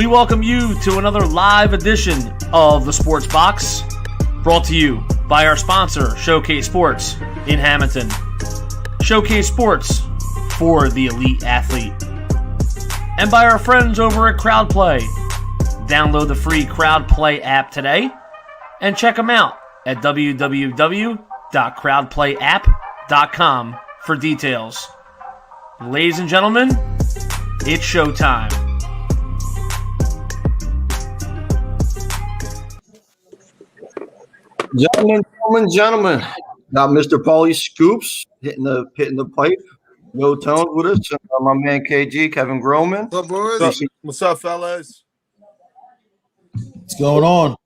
We welcome you to another live edition of the Sports Box, brought to you by our sponsor, Showcase Sports in Hamilton. Showcase Sports for the elite athlete. And by our friends over at CrowdPlay. Download the free CrowdPlay app today and check them out at www.crowdplayapp.com for details. Ladies and gentlemen, it's showtime. Gentlemen. Got Mr. Paulie Scoops hitting the pipe. No Tones with us. My man KG, Kevin Groman. What's up, boys? What's up, fellas? What's going on?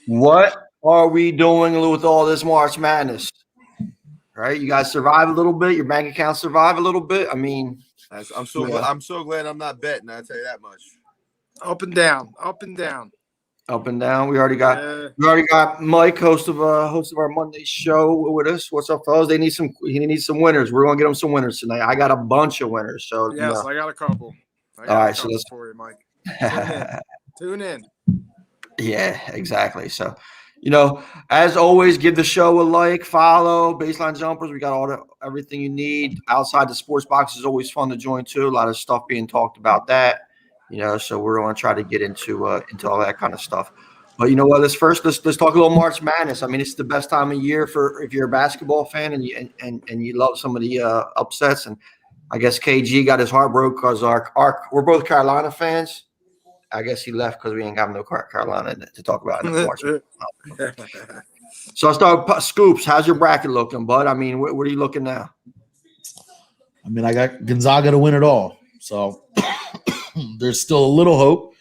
What are we doing with all this March Madness? Right? You guys survive a little bit. Your bank account survive a little bit. I mean, I'm so glad I'm not betting. I'll tell you that much. Up and down, up and down. Up and down. We already got Mike, host of our Monday show with us. What's up, fellas? He needs some winners. We're gonna get them some winners tonight. I got a bunch of winners. So yes, I got a couple. All right, so let's for you, Mike. Tune in. Yeah, exactly. So, as always, give the show a like, follow, Baseline Jumpers. We got everything you need. Outside the Sports Box is always fun to join too. A lot of stuff being talked about that. So we're going to try to get into all that kind of stuff. But you know what? Let's talk a little March Madness. I mean, it's the best time of year for if you're a basketball fan and you love some of the upsets. And I guess KG got his heart broke because we're both Carolina fans. I guess he left because we ain't got no Carolina to talk about in the March. So I'll start with Scoops. How's your bracket looking, bud? I mean, what are you looking now? I mean, I got Gonzaga to win it all. So there's still a little hope,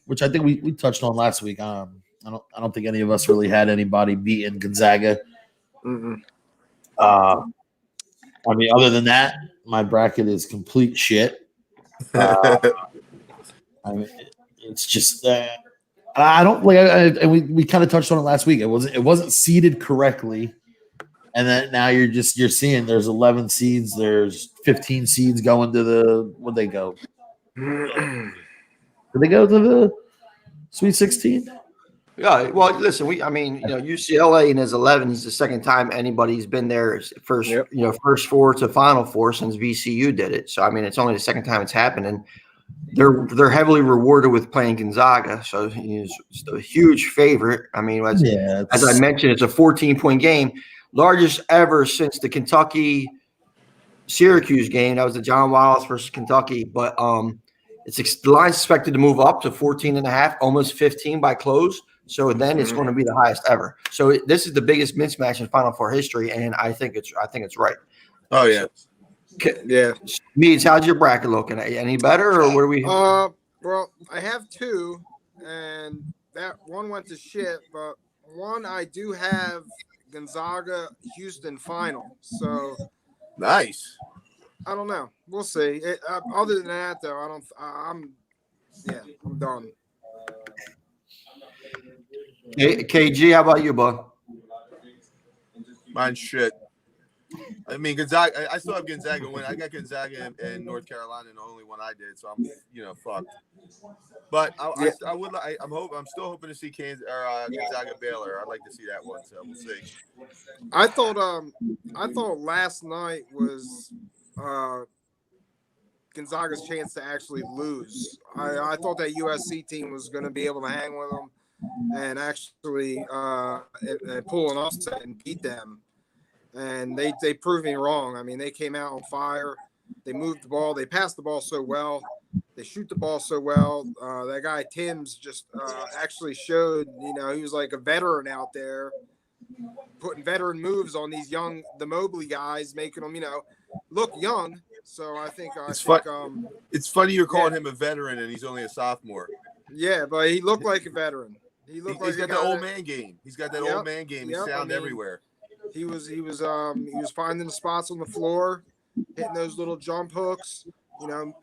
which I think we touched on last week. I don't think any of us really had anybody beating Gonzaga. Mm-hmm. I mean, other than that, my bracket is complete shit. I mean, it's just I don't like. And we kind of touched on it last week. It wasn't seeded correctly, and then now you're seeing there's 11 seeds, there's 15 seeds going to the where'd they go? Did they go to the Sweet 16? Yeah. Well, listen, UCLA in his 11 is the second time anybody's been there. First four to Final Four since VCU did it. So I mean, it's only the second time it's happened, and they're heavily rewarded with playing Gonzaga. So he's a huge favorite. I mean, as I mentioned, it's a 14-point game, largest ever since the Kentucky-Syracuse game. That was the John Wallace versus Kentucky, but the line's expected to move up to 14.5, almost 15 by close. So then it's going to be the highest ever. So this is the biggest mismatch in Final Four history, and I think it's right. Oh yeah. Yeah. Meads, how's your bracket looking? Any better, or what are we? Well, I have two, and that one went to shit, but one I do have Gonzaga Houston final. So nice. I don't know. We'll see. Other than that, though, I'm done. Hey, KG, how about you, bud? Mine's shit. I mean, Gonzaga. I still have Gonzaga win. I got Gonzaga in North Carolina, the only one I did. So I'm, fucked. But I'm still hoping to see Gonzaga Baylor. I'd like to see that one. So we'll see. I thought last night was Gonzaga's chance to actually lose. I thought that USC team was going to be able to hang with them and actually pull an upset and beat them. And they proved me wrong. I mean, they came out on fire. They moved the ball. They passed the ball so well. They shoot the ball so well. That guy Timms just actually showed, he was like a veteran out there, putting veteran moves on these the Mobley guys, making them, look young. So I think it's funny you're calling him a veteran and he's only a sophomore. Yeah, but he looked like a veteran. He's got that old man game. He's got that old man game. He's sound everywhere. He was finding the spots on the floor, hitting those little jump hooks, and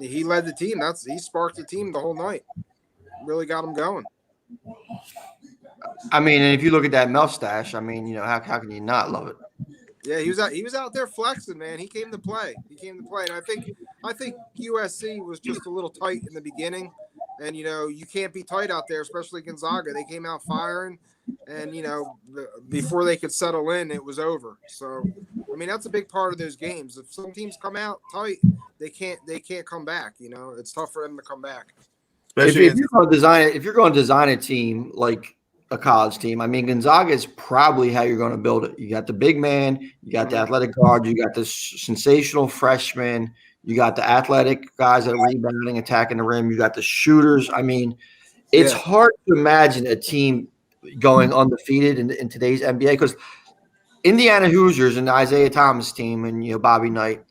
he led the team. He sparked the team the whole night. Really got them going. I mean, and if you look at that mustache, I mean, how can you not love it? Yeah, he was out there flexing, man. He came to play. And I I think USC was just a little tight in the beginning, and you can't be tight out there, especially Gonzaga. They came out firing, and before they could settle in, it was over. So, I mean, that's a big part of those games. If some teams come out tight, they can't come back. It's tough for them to come back. If you're going to design a team like a college team, I mean, Gonzaga is probably how you're going to build it. You got the big man, you got the athletic guard, you got the sensational freshman, you got the athletic guys that are rebounding, attacking the rim, you got the shooters. I mean, it's hard to imagine a team going undefeated in today's NBA, because Indiana Hoosiers and Isaiah Thomas team and Bobby Knight,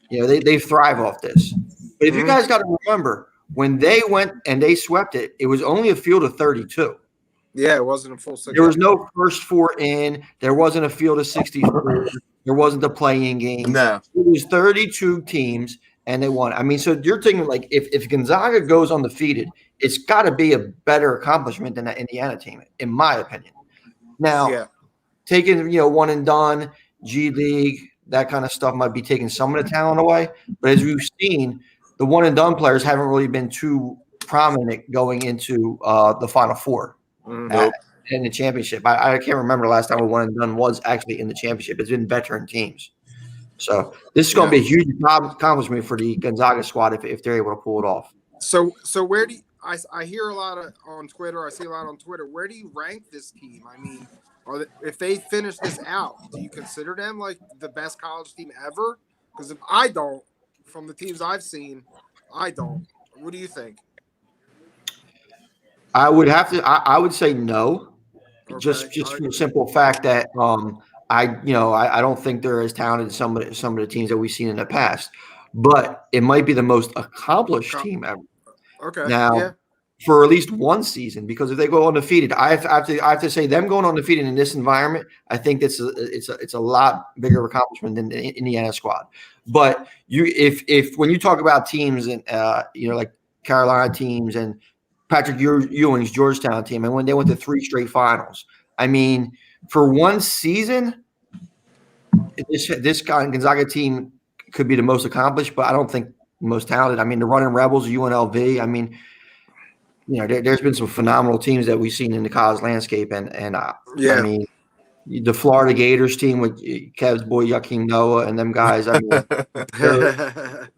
they thrive off this. But if you guys got to remember, when they went and they swept it, it was only a field of 32. Yeah, it wasn't a full 6. There was no first 4 in. There wasn't a field of 64. There wasn't the play-in game. No. It was 32 teams, and they won. I mean, so you're thinking, like, if Gonzaga goes undefeated, it's got to be a better accomplishment than that Indiana team, in my opinion. Now, taking, one and done, G League, that kind of stuff might be taking some of the talent away. But as we've seen, the one and done players haven't really been too prominent going into the Final Four in the championship. I can't remember the last time a one and done was actually in the championship. It's been veteran teams. So this is going to be a huge accomplishment for the Gonzaga squad if they're able to pull it off. So where do I hear a lot on Twitter? I see a lot on Twitter. Where do you rank this team? I mean, if they finish this out, do you consider them like the best college team ever? Because if I don't, from the teams I've seen, I don't. What do you think? I would say no, just for the simple fact that I don't think they're as talented as some of the teams that we've seen in the past, but it might be the most accomplished team ever. Okay. Now, for at least one season, because if they go undefeated, I have to say them going undefeated in this environment, I think it's a lot bigger accomplishment than the Indiana squad. But if when you talk about teams and like Carolina teams and Patrick Ewing's Georgetown team, and when they went to 3 straight finals, I mean, for one season, this Gonzaga team could be the most accomplished, but I don't think the most talented. I mean, the running Rebels, UNLV. I mean, there's been some phenomenal teams that we've seen in the college landscape, and I mean, the Florida Gators team with Kev's boy Joakim Noah and them guys. I mean,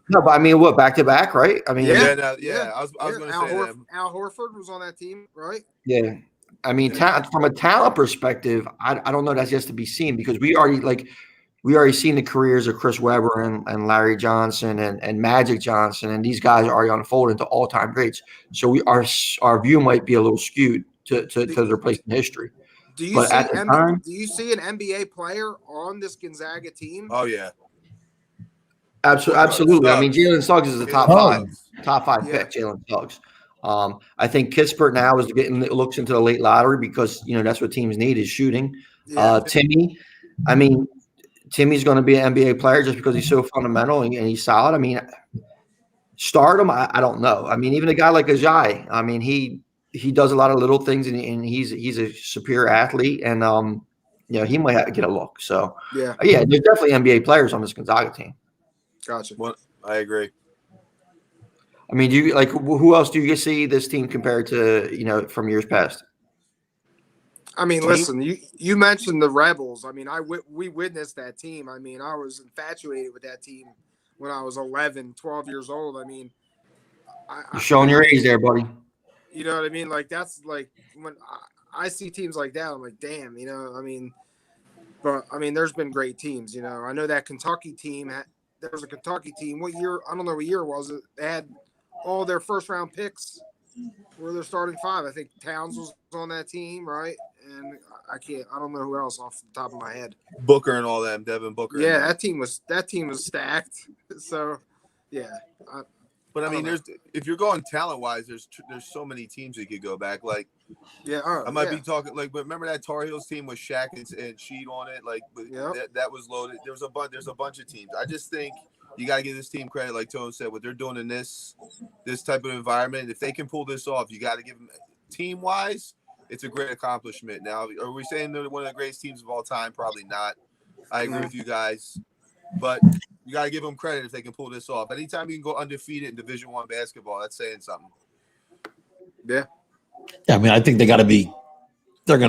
no, but I mean, what, back to back, right? I mean, I was going to say that. Al Horford was on that team, right? Yeah, I mean, from a talent perspective, I don't know. That's just to be seen, because we already seen the careers of Chris Webber and Larry Johnson and Magic Johnson, and these guys are already unfolded into all-time greats. So our view might be a little skewed to their place in history. Do you see an NBA player on this Gonzaga team? Oh yeah, absolutely. I mean, Jalen Suggs is a top five pick. Jalen Suggs. I think Kispert now is getting looks into the late lottery, because that's what teams need is shooting. Timmy, I mean, Timmy's going to be an NBA player just because he's so fundamental and he's solid. I mean, stardom, I don't know. I mean, even a guy like Ajay, I mean, he does a lot of little things, and he's a superior athlete, and he might get a look. So there's definitely NBA players on this Gonzaga team. Gotcha. Well, I agree. I mean, who else do you see this team compared to from years past? I mean, listen, you mentioned the Rebels. I mean, we witnessed that team. I mean, I was infatuated with that team when I was 11, 12 years old. I mean, you're showing your age there, buddy. You know what I mean? Like, that's like when I see teams like that, I'm like, damn, I mean, but I mean, there's been great teams, I know that Kentucky team, there was a Kentucky team. What year? I don't know what year was it. They had all their first round picks were their starting 5. I think Towns was on that team, right? And I don't know who else off the top of my head. Booker and all them, Devin Booker. Yeah, that team was stacked. So, yeah. But I mean, if you're going talent wise, there's so many teams that could go back. Like, I might be talking like, but remember that Tar Heels team with Shaq and Sheed on it? Like, that was loaded. There's a bunch of teams. I just think you got to give this team credit, like Tony said, what they're doing in this type of environment. If they can pull this off, you got to give them team wise. It's a great accomplishment. Now, are we saying they're one of the greatest teams of all time? Probably not. I agree with you guys, but You got to give them credit if they can pull this off. Anytime you can go undefeated in Division I basketball, that's saying something. Yeah. I mean, I think they're going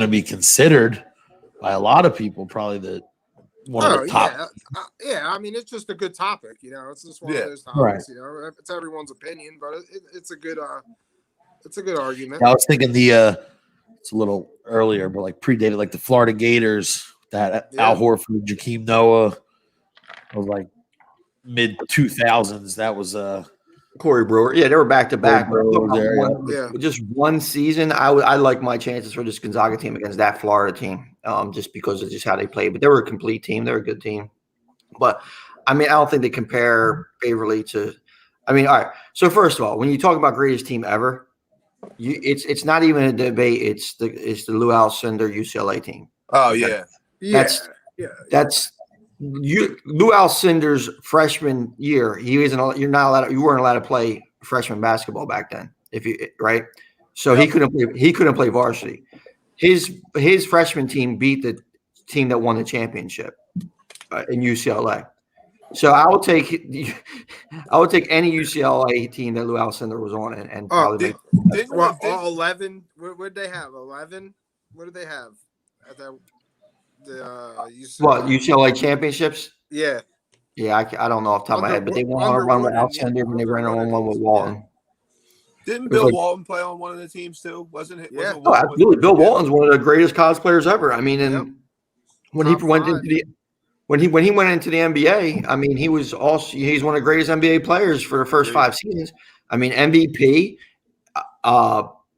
to be considered by a lot of people, probably one of the top. Yeah. I mean, it's just a good topic. It's just one of those Right. topics. It's everyone's opinion, but it's a good argument. I was thinking it's a little earlier, but like predated, like the Florida Gators, that Al Horford, Jakeem Noah, was like mid 2000s. That was Corey Brewer. Yeah, they were back to back. Yeah. Just one season. I like my chances for this Gonzaga team against that Florida team, just because of just how they played. But they were a complete team. They're a good team. But I mean, I don't think they compare favorably to. I mean, all right. So first of all, when you talk about greatest team ever, it's not even a debate. It's the Lou Alcindor UCLA team. Oh yeah. That's Lou Alcindor's freshman year. You weren't allowed to play freshman basketball back then. Right. So he couldn't play varsity. His freshman team beat the team that won the championship in UCLA. So I would take any UCLA team that Lou Alcindor was on and probably make 11. What did they have? 11. What did they have at the UCLA championships? Yeah. Yeah, I don't know off the top of my head, but they won on a run with Alcindor and they ran on one with Walton. Didn't Bill Walton play on one of the teams too? Wasn't it? Yeah. Absolutely. Bill Walton's one of the greatest cosplayers ever. I mean, when he went into the NBA, I mean, he's one of the greatest NBA players for the first 5 seasons. I mean, MVP,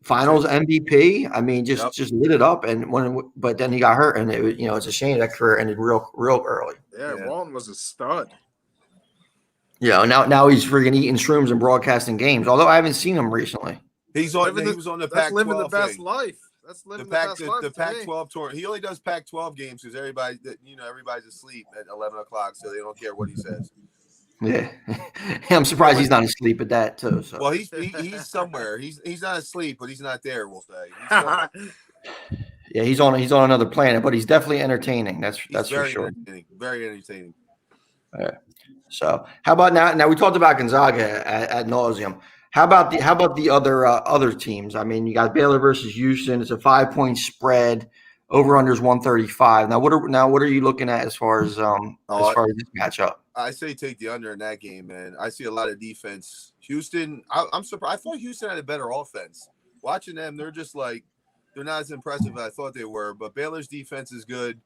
Finals MVP. I mean, just lit it up. But then he got hurt, and it's a shame that career ended real early. Yeah, Walton was a stud. Yeah, now he's freaking eating shrooms and broadcasting games. Although I haven't seen him recently. He was on the Pac-12 That's living the best life. That's living the best life. The Pac-12 tour. He only does Pac-12 games because everybody's asleep at 11 o'clock, so they don't care what he says. Yeah, I'm surprised he's not asleep at that too. So. Well, he's somewhere. He's not asleep, but he's not there. We'll say. Yeah, he's on another planet, but he's definitely entertaining. That's for sure. Very entertaining. Yeah. So how about now? Now we talked about Gonzaga ad nauseum. How about the other teams? I mean, you got Baylor versus Houston. It's a 5-point spread. Over under is 135. Now what are you looking at as far as this matchup? I say take the under in that game, man. I see a lot of defense. Houston, I'm surprised. I thought Houston had a better offense. Watching them, they're just like they're not as impressive as I thought they were. But Baylor's defense is good.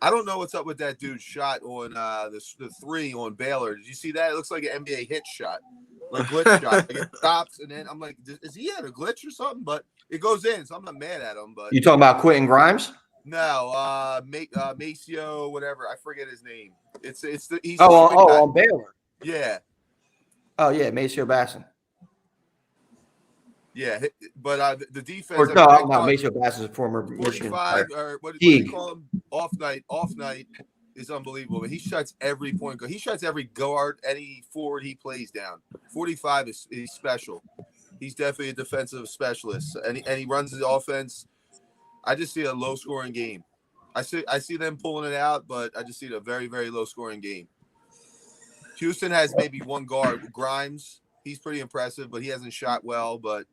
I don't know what's up with that dude's shot on the three on Baylor. Did you see that? It looks like an NBA hit shot, like glitch shot. Like it stops, and then I'm like, is he at a glitch or something? But it goes in, so I'm not mad at him. But you talking about Quentin Grimes? No, Maceo, whatever. I forget his name. He's on Baylor. Yeah. Oh yeah, Maceo Basson. Yeah, but the defense. Maceo Basson is a former Michigan player. Or what do you call him? Off night is unbelievable. But he shuts every point. He shuts every guard, any forward he plays down. 45 is special. He's definitely a defensive specialist, and he runs the offense. I just see a low scoring game. I see them pulling it out, but I just see a very, very low scoring game. Houston has maybe one guard, Grimes. He's pretty impressive, but he hasn't shot well. But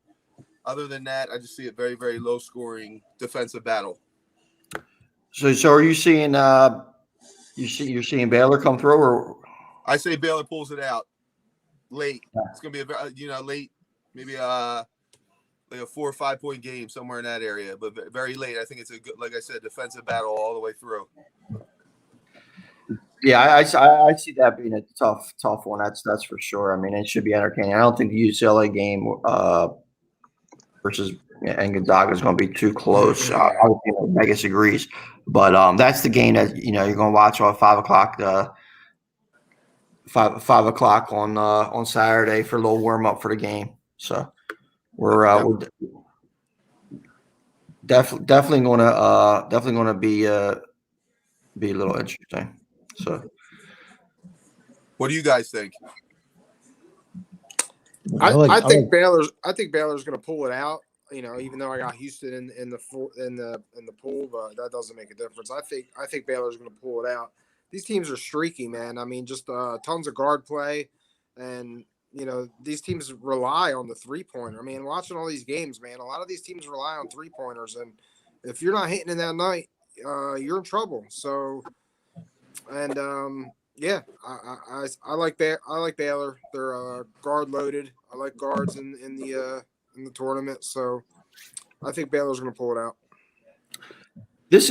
other than that, I just see a very, very low scoring defensive battle. So are you seeing you're seeing Baylor come through, or I say Baylor pulls it out late. It's gonna be late, maybe like a 4 or 5 point game somewhere in that area, but very late. I think it's a good, like I said, defensive battle all the way through. Yeah, I see that being a tough one. That's for sure. I mean, it should be entertaining. I don't think the UCLA game versus Gonzaga is going to be too close. I would think Vegas agrees, but that's the game that you're going to watch at 5 o'clock. 5 o'clock on Saturday for a little warm up for the game. So we're definitely going to be a little interesting. So, what do you guys think? I think Baylor's going to pull it out. Even though I got Houston in the pool, but that doesn't make a difference. I think Baylor's going to pull it out. these teams are streaky, man. I mean, just tons of guard play, and these teams rely on the 3-pointer. I mean, watching all these games, man, a lot of these teams rely on 3-pointers, and if you're not hitting in that night, you're in trouble. So, and yeah, I like Baylor. They're guard loaded. I like guards in the tournament, so I think Baylor's going to pull it out. This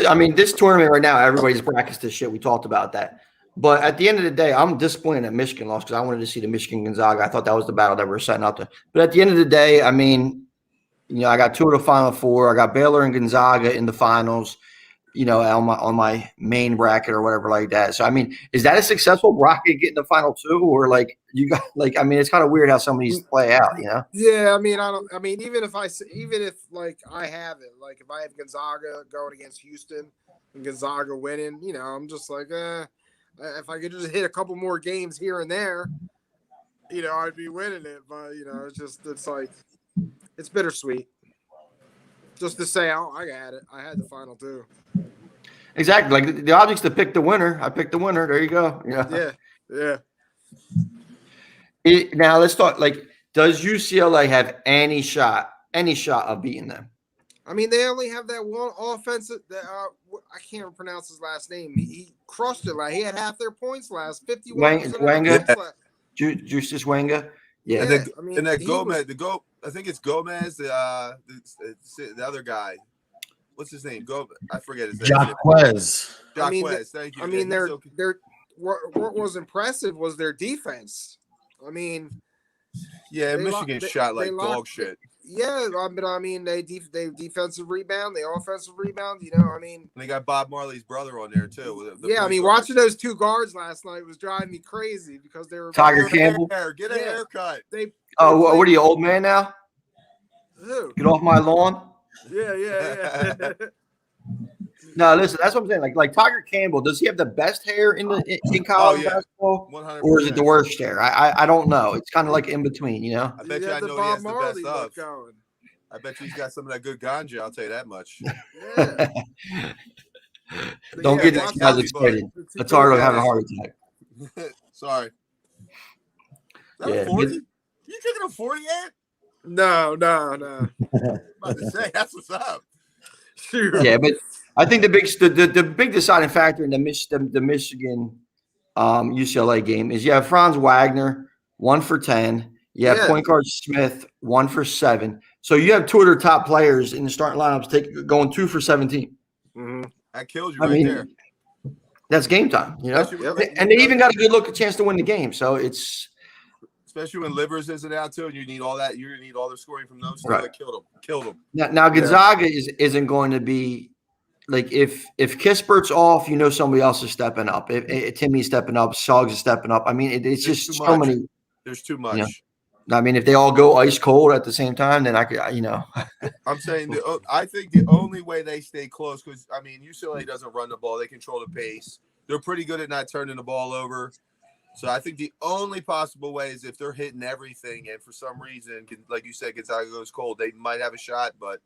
tournament right now, everybody's practiced this shit. We talked about that. But at the end of the day, I'm disappointed that Michigan lost because I wanted to see the Michigan Gonzaga. I thought that was the battle that we were setting up to. But at the end of the day, I mean, I got 2 of the Final Four. I got Baylor and Gonzaga in the finals, on my main bracket or whatever like that. So, I mean, is that a successful bracket getting the final 2? Or it's kind of weird how some of these play out, Yeah, I mean, even if I have it, like if I have Gonzaga going against Houston and Gonzaga winning, I'm just like, if I could just hit a couple more games here and there, I'd be winning it. But, it's bittersweet. Just to say, I had it. I had the final 2. Exactly. Like the object's to pick the winner. I picked the winner. There you go. Yeah. Now let's talk. Does UCLA have any shot of beating them? I mean, they only have that one offensive. I can't pronounce his last name. He crushed it. He had half their points last. 51%. Wanga. Justice Wanga. Yeah. And that Gomez. I think it's Gomez. The other guy. What's his name? I forget his name. Jacquez. Thank you. I mean, what was impressive was their defense. I mean, yeah, Michigan shot like dog shit. Yeah, but I mean, they defensive rebound, they offensive rebound. I mean, and they got Bob Marley's brother on there too. I mean, watching those 2 guards last night was driving me crazy because they were Tiger Campbell. Get a haircut. What are you, old man now? Who? Get off my lawn. Yeah. No, listen, that's what I'm saying. Like Tiger Campbell, does he have the best hair in college basketball, 100%. or is it the worst hair? I don't know. It's kind of like in between, I bet you I know he has the best of. Going. I bet you he's got some of that good ganja. I'll tell you that much. Yeah. Don't get these guys excited. It's hard to have a heart attack. Sorry. Is that a 40? You drinking a 40 yet? No. I'm about to say that's what's up. Sure. Yeah, but I think the big deciding factor in the Michigan UCLA game is you have Franz Wagner 1 for 10. You have point guard Smith 1 for 7. So you have 2 of their top players in the starting lineups going 2 for 17. Mm-hmm. That killed you there. That's game time, And they even got a good chance to win the game. So it's. Especially when Livers isn't out too, and you need all that. You need all the scoring from those. Right. Killed them. Now Gonzaga isn't going to be if Kispert's off, somebody else is stepping up. If Timmy's stepping up, Suggs is stepping up. I mean, it's just so many. There's too much. I mean, if they all go ice cold at the same time, then I could, I'm saying I think the only way they stay close because UCLA doesn't run the ball; they control the pace. They're pretty good at not turning the ball over. So I think the only possible way is if they're hitting everything, and for some reason, like you said, Gonzaga goes cold, they might have a shot. But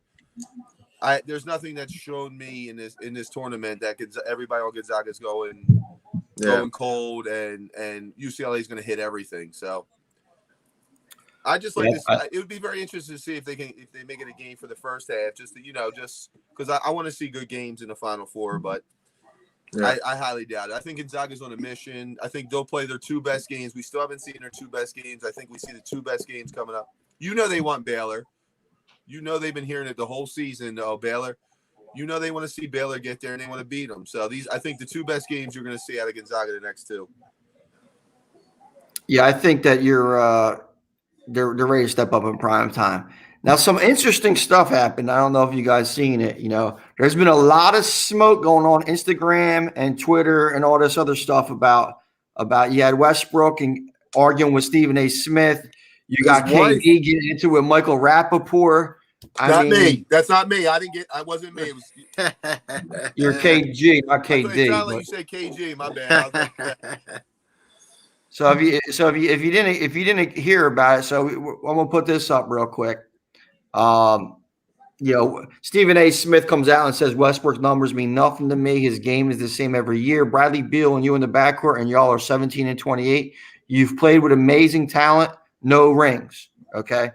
there's nothing that's shown me in this tournament that everybody on Gonzaga is going cold, and UCLA is going to hit everything. So I just like this. It would be very interesting to see if they make it a game for the first half, just because I want to see good games in the Final Four, but. Yeah. I highly doubt it. I think Gonzaga's on a mission. I think they'll play their 2 best games. We still haven't seen their 2 best games. I think we see the 2 best games coming up. They want Baylor. They've been hearing it the whole season. Oh, Baylor. They want to see Baylor get there and they want to beat them. So I think the 2 best games you're going to see out of Gonzaga the next 2. Yeah, I think that they're ready to step up in prime time. Now, some interesting stuff happened. I don't know if you guys seen it. There's been a lot of smoke going on Instagram and Twitter and all this other stuff about you had Westbrook and arguing with Stephen A. Smith. You got KD getting into it with Michael Rappaport. Not me. That's not me. I wasn't me. It was you're KG, not KD. Like you said KG. My bad. So if you didn't hear about it, so I'm gonna put this up real quick. Stephen A. Smith comes out and says Westbrook's numbers mean nothing to me. His game is the same every year. Bradley Beal and you in the backcourt, and y'all are 17 and 28. You've played with amazing talent, no rings. Okay.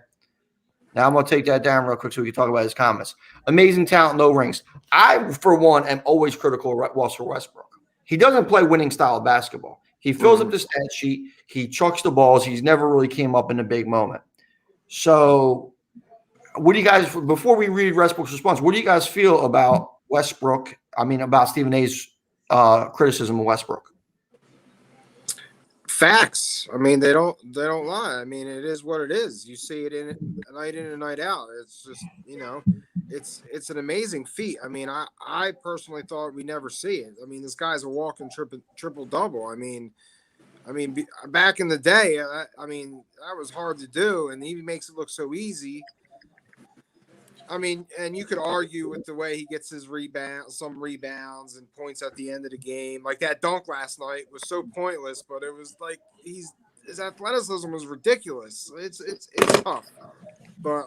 Now I'm going to take that down real quick so we can talk about his comments. Amazing talent, no rings. I, for one, am always critical of Russell Westbrook. He doesn't play winning style of basketball. He fills up the stat sheet. He chucks the balls. He's never really came up in a big moment. So what do you guys, before we read Westbrook's response, what do you guys feel about Westbrook? About Stephen A's criticism of Westbrook? Facts. They don't lie. It is what it is. You see it night in and night out. It's just, it's an amazing feat. I personally thought we'd never see it. This guy's a walking triple double. Back in the day, that was hard to do, and he makes it look so easy. And you could argue with the way he gets his some rebounds and points at the end of the game. Like that dunk last night was so pointless, but it was like his athleticism was ridiculous. It's tough, but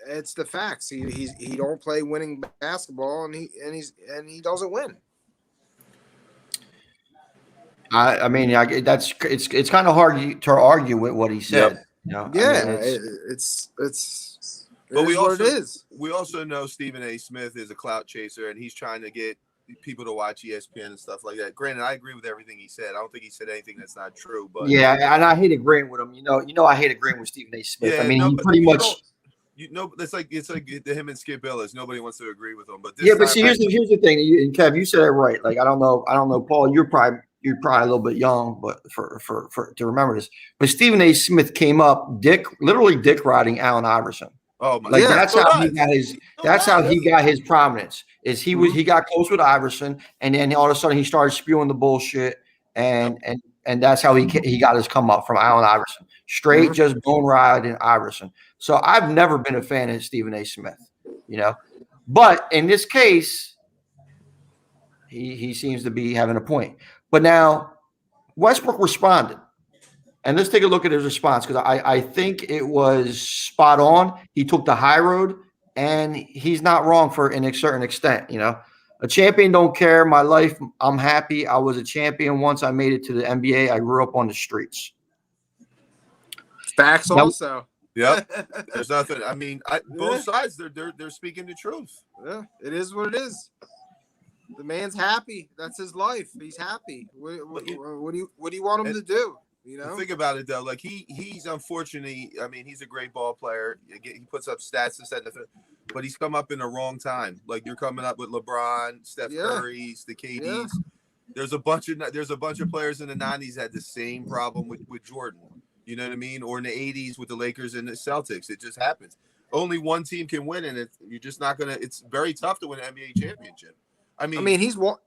it's the facts. He don't play winning basketball, and he doesn't win. It's kind of hard to argue with what he said. Yep. But we also know Stephen A. Smith is a clout chaser, and he's trying to get people to watch ESPN and stuff like that. Granted, I agree with everything he said. I don't think he said anything that's not true. But yeah, and I hate agreeing with him. I hate agreeing with Stephen A. Smith. Yeah, he pretty much. It's like him and Skip Bayless. Nobody wants to agree with him. But see, here's the thing, and Kev, you said it right. Like I don't know, Paul. You're probably a little bit young, but for to remember this. But Stephen A. Smith came up, literally dick riding Allen Iverson. Oh my! Like that's how he got his. That's how he got his prominence. Is he got close with Iverson, and then all of a sudden he started spewing the bullshit, and that's how he got his come up from Allen Iverson. Straight, just bone riding Iverson. So I've never been a fan of Stephen A. Smith, but in this case, he seems to be having a point. But now Westbrook responded. And let's take a look at his response, because I think it was spot on. He took the high road, and he's not wrong for a certain extent. A champion don't care. My life, I'm happy. I was a champion once I made it to the NBA. I grew up on the streets. Facts also. Yep. There's nothing. Both sides, they're speaking the truth. Yeah, it is what it is. The man's happy. That's his life. He's happy. What do you want him to do? Think about it though. Like he's unfortunately. He's a great ball player. He puts up stats to set, but he's come up in the wrong time. Like you're coming up with LeBron, Steph Curry's, the KDs. Yeah. There's a bunch of players in the '90s had the same problem with Jordan. You know what I mean? Or in the '80s with the Lakers and the Celtics. It just happens. Only one team can win, and you're just not gonna. It's very tough to win an NBA championship.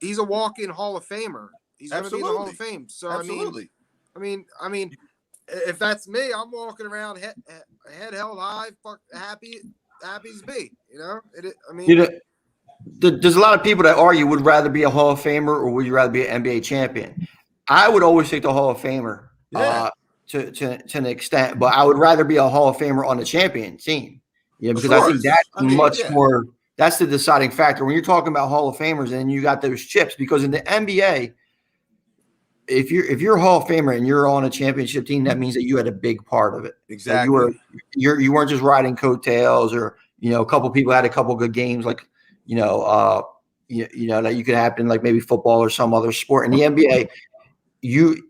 He's a walk-in Hall of Famer. He's going to be in the Hall of Fame. So absolutely. If that's me, I'm walking around head held high, happy as be. There's a lot of people that argue would rather be a Hall of Famer or would you rather be an NBA champion. I would always take the Hall of Famer to an extent, but I would rather be a Hall of Famer on the champion team. Because I think that's more. That's the deciding factor when you're talking about Hall of Famers and you got those chips. Because in the NBA, if you're a Hall of Famer and you're on a championship team, that means that you had a big part of it. Exactly. Like you weren't just riding coattails, or a couple people had a couple good games, like that you could happen like maybe football or some other sport. In the NBA,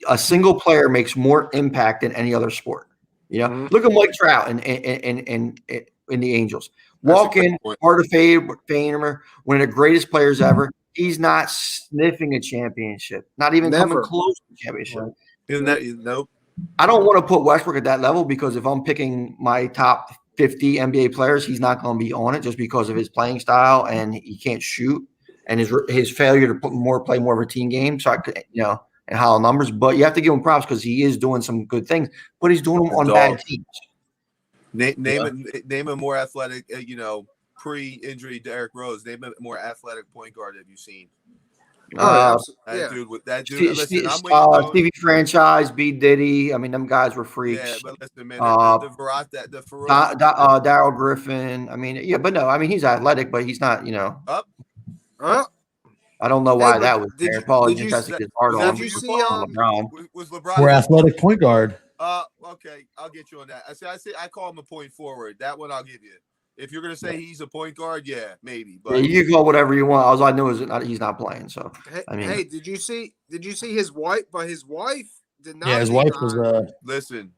a single player makes more impact than any other sport. Look at Mike Trout in the Angels. Walk in, Hall of Famer, one of the greatest players ever. He's not sniffing a championship, not even coming close to a championship. Isn't that nope? I don't want to put Westbrook at that level, because if I'm picking my top 50 NBA players, he's not going to be on it just because of his playing style, and he can't shoot, and his failure to play more of a team game. So and hollow numbers, but you have to give him props because he is doing some good things, but he's doing them on bad teams. Name a more athletic, pre-injury Derrick Rose. Name a more athletic point guard have you seen? Yeah. That dude. Listen, I'm with you. Stevie Franchise, B Diddy. I mean, them guys were freaks. Yeah, but listen, man, the ferocity. Daryl Griffin. I mean, yeah, but no, I mean, he's athletic, but he's not. Up. I don't know why Hey, that was there. Paul did just you- has to get hard did on. you see, LeBron. Was LeBron For athletic point guard. Okay, I'll get you on that. I call him a point forward. That one I'll give you. If you're gonna say he's a point guard, yeah, maybe. But Yeah, you can go whatever you want. All I knew is he's not playing. So I mean, hey, did you see his wife? But his wife did not. Yeah, his wife was listen,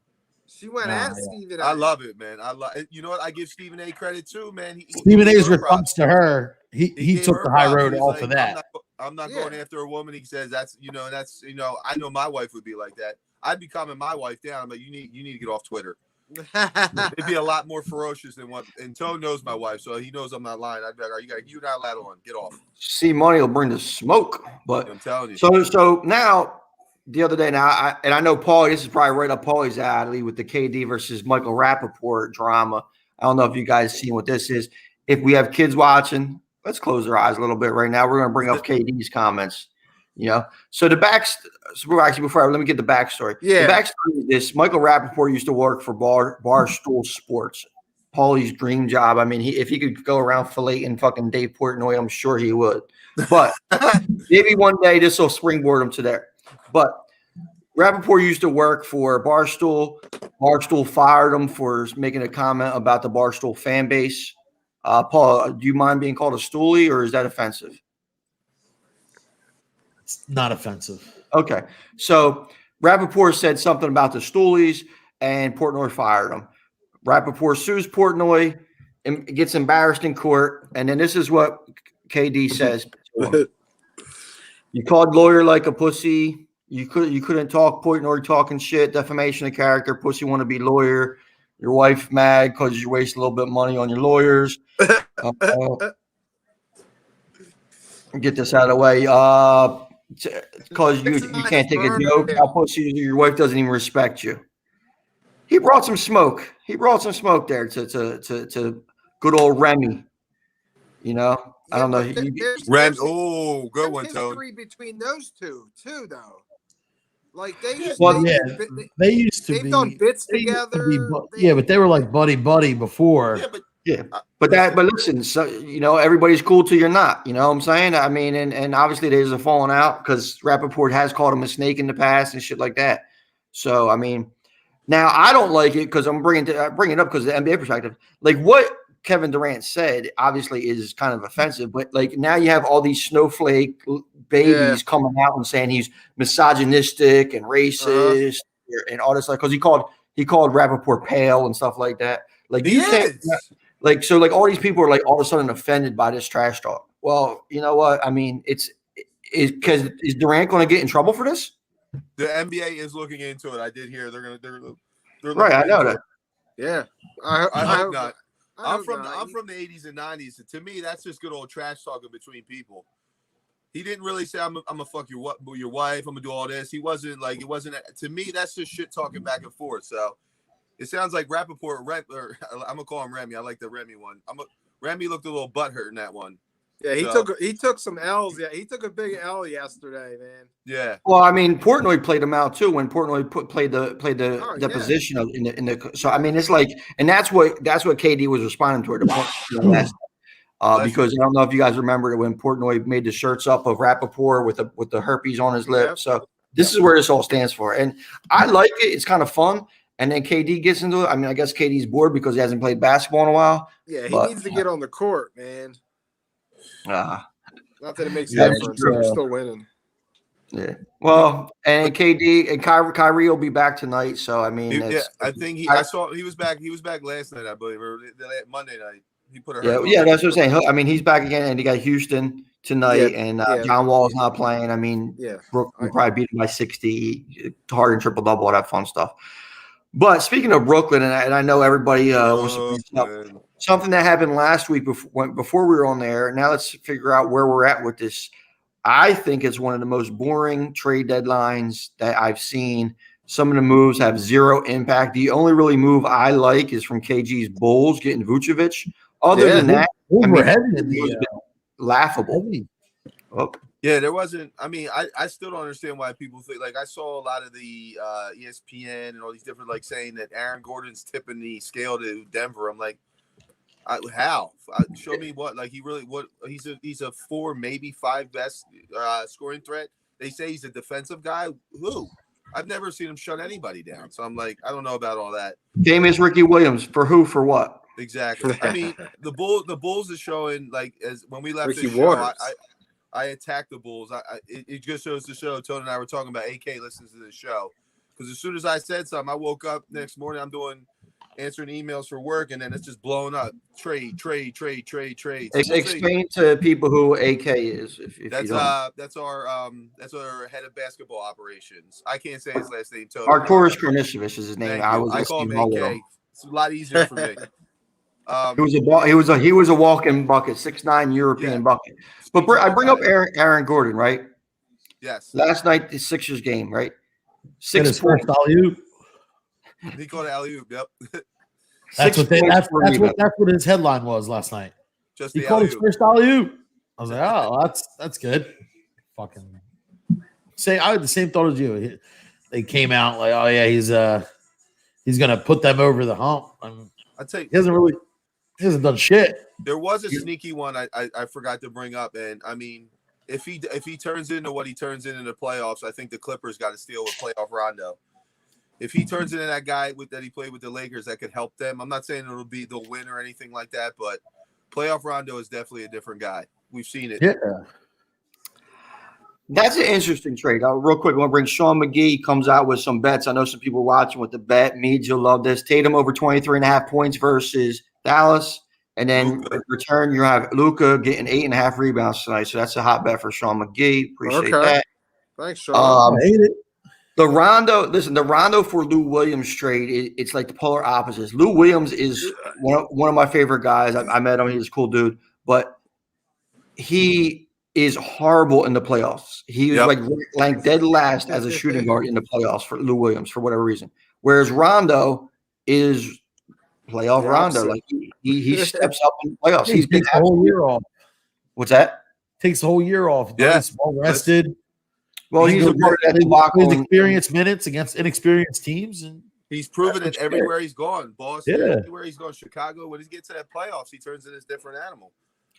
she went at Stephen A. I love it, man. I love. You know what? I give Stephen A. credit too, man. Stephen A's response to her. He took the high road off of that. I'm not going after a woman. He says that's I know my wife would be like that. I'd be calming my wife down, but you need to get off Twitter. It'd be a lot more ferocious than what. And Tone knows my wife, so he knows I'm not lying. I'd be like, you're not allowed on. Get off. see, money will bring the smoke. But I'm telling you. So now the other day, I know Paul. This is probably right up Paulie's alley with the KD versus Michael Rappaport drama. I don't know if you guys seen what this is. If we have kids watching, let's close our eyes a little bit right now. We're going to bring up KD's comments. So the before let me get the backstory. Yeah. The backstory is this: Michael Rappaport used to work for Barstool Sports, Paulie's dream job. I mean, if he could go around filleting fucking Dave Portnoy, I'm sure he would. But maybe one day this will springboard him to there. But Rappaport used to work for Barstool. Barstool fired him for making a comment about the Barstool fan base. Paul, do you mind being called a stoolie, or is that offensive? It's not offensive. Okay. So Rappaport said something about the Stoolies, and Portnoy fired him. Rappaport sues Portnoy and gets embarrassed in court. And then this is what KD says. You called lawyer like a pussy. You couldn't talk Portnoy talking shit, defamation of character, pussy want to be lawyer. Your wife mad because you waste a little bit of money on your lawyers. Get this out of the way. Because you can't take a joke. How pussy your wife doesn't even respect you. He brought some smoke. There to good old Remy. I don't know. Rem. Oh, good one, Tone. History between those two too, though. Like they used to they've done bits together. But they were like buddy before. But listen, so everybody's cool till you're not. You know what I'm saying? I mean, and obviously there's a falling out because Rappaport has called him a snake in the past and shit like that. So I mean, now I don't like it because I'm bringing it up because of the NBA perspective. Like what Kevin Durant said, obviously is kind of offensive. But like now you have all these snowflake babies coming out and saying he's misogynistic and racist and all this stuff because he called Rappaport pale and stuff like that. Like you can't. Like all these people are like all of a sudden offended by this trash talk. Well, you know what? I mean, is Durant going to get in trouble for this? The NBA is looking into it. I did hear they're right. I know that. Yeah, I hope not. I'm from the 80s and 90s. To me, that's just good old trash talking between people. He didn't really say I'm gonna fuck your wife. I'm gonna do all this. He wasn't like it wasn't. To me, that's just shit talking back and forth. So. It sounds like Rappaport, or I'm gonna call him Remy. I like the Remy one. Remy looked a little butthurt in that one. Yeah, he took some L's. Yeah, he took a big L yesterday, man. Yeah. Well, I mean, Portnoy played him out too when Portnoy played the position of in the. So I mean, it's like, and that's what KD was responding to at the point because I don't know if you guys remember when Portnoy made the shirts up of Rappaport with the herpes on his lip. Yep. So this is where this all stands for, and I like it. It's kind of fun. And then KD gets into it. I mean, I guess KD's bored because he hasn't played basketball in a while. Yeah, he needs to get on the court, man. Not that it makes a difference. They're still winning. Yeah. Well, and KD and Kyrie will be back tonight. So I mean, I think I saw he was back. He was back last night, I believe, or Monday night. He put a yeah. That's what I'm saying. I mean, he's back again, and he got Houston tonight, and John Wall's not playing. I mean, Brooke will probably beat him by 60, Harden triple double, all that fun stuff. But speaking of Brooklyn, and I know everybody was something that happened last week before we were on there. Now let's figure out where we're at with this. I think it's one of the most boring trade deadlines that I've seen. Some of the moves have zero impact. The only really move I like is from KG's Bulls getting Vucevic. Other than that, we're heading in the laughable. Oh, Yeah, there wasn't. I mean, I still don't understand why people think. Like, I saw a lot of the ESPN and all these different saying that Aaron Gordon's tipping the scale to Denver. I'm like, how? Show me what. Like, he's a 4, maybe 5 best scoring threat. They say he's a defensive guy. Who? I've never seen him shut anybody down. So I'm like, I don't know about all that. Famous Ricky Williams for who? For what? Exactly. I mean, the Bulls is showing as when we left Ricky this show, Waters. I attacked the Bulls. It just shows to show. Tony and I were talking about AK listens to this show because as soon as I said something, I woke up next morning. I'm answering emails for work, and then it's just blowing up. Trade. Explain to people who AK is. If That's you don't. that's our head of basketball operations. I can't say his last name. Tony. Arturas Kornisevich is his name. Thank I you. was I call him listening to AK. It's a lot easier for me. He was a walk-in bucket, 6'9" European bucket. But I bring up Aaron Gordon, right? Yes. Last night, the Sixers game, right? His 6 first points. alley-oop. He called it alley-oop. Yep. That's 6 what points. that's what his headline was last night. Just He the called his alley-oop. first alley-oop. I was like, oh, that's good. Fucking I had the same thought as you. They came out like, oh yeah, he's gonna put them over the hump. I'd say He hasn't done shit. there was a sneaky one I forgot to bring up, and I mean, if he turns into what he turns in the playoffs, I think the Clippers got to steal with playoff Rondo. If he turns into that guy that he played with the Lakers, that could help them. I'm not saying they'll win or anything like that, but playoff Rondo is definitely a different guy. We've seen it. Yeah. That's an interesting trade. Real quick, I want to bring Sean McGee. He comes out with some bets. I know some people watching with the bet. Meads, you'll love this. Tatum over 23.5 points versus Dallas. And then in return, you have Luka getting 8.5 rebounds tonight. So that's a hot bet for Sean McGee. Appreciate that. Thanks, Sean. I hate it. The Rondo for Lou Williams trade, it's like the polar opposites. Lou Williams is one of my favorite guys. I met him. He's a cool dude. But he is horrible in the playoffs. He was ranked dead last as a shooting guard in the playoffs for Lou Williams for whatever reason. Whereas Rondo is playoff Rondo. Like he steps up in the playoffs. He's been takes the whole year off. What's that? Takes the whole year off. Yeah. He's well rested. Well, he's a part of that debacle. His experienced minutes against inexperienced teams, and He's proven it everywhere he's gone. Boston, Yeah. everywhere he's gone. Chicago. When he gets to that playoffs, he turns into this different animal.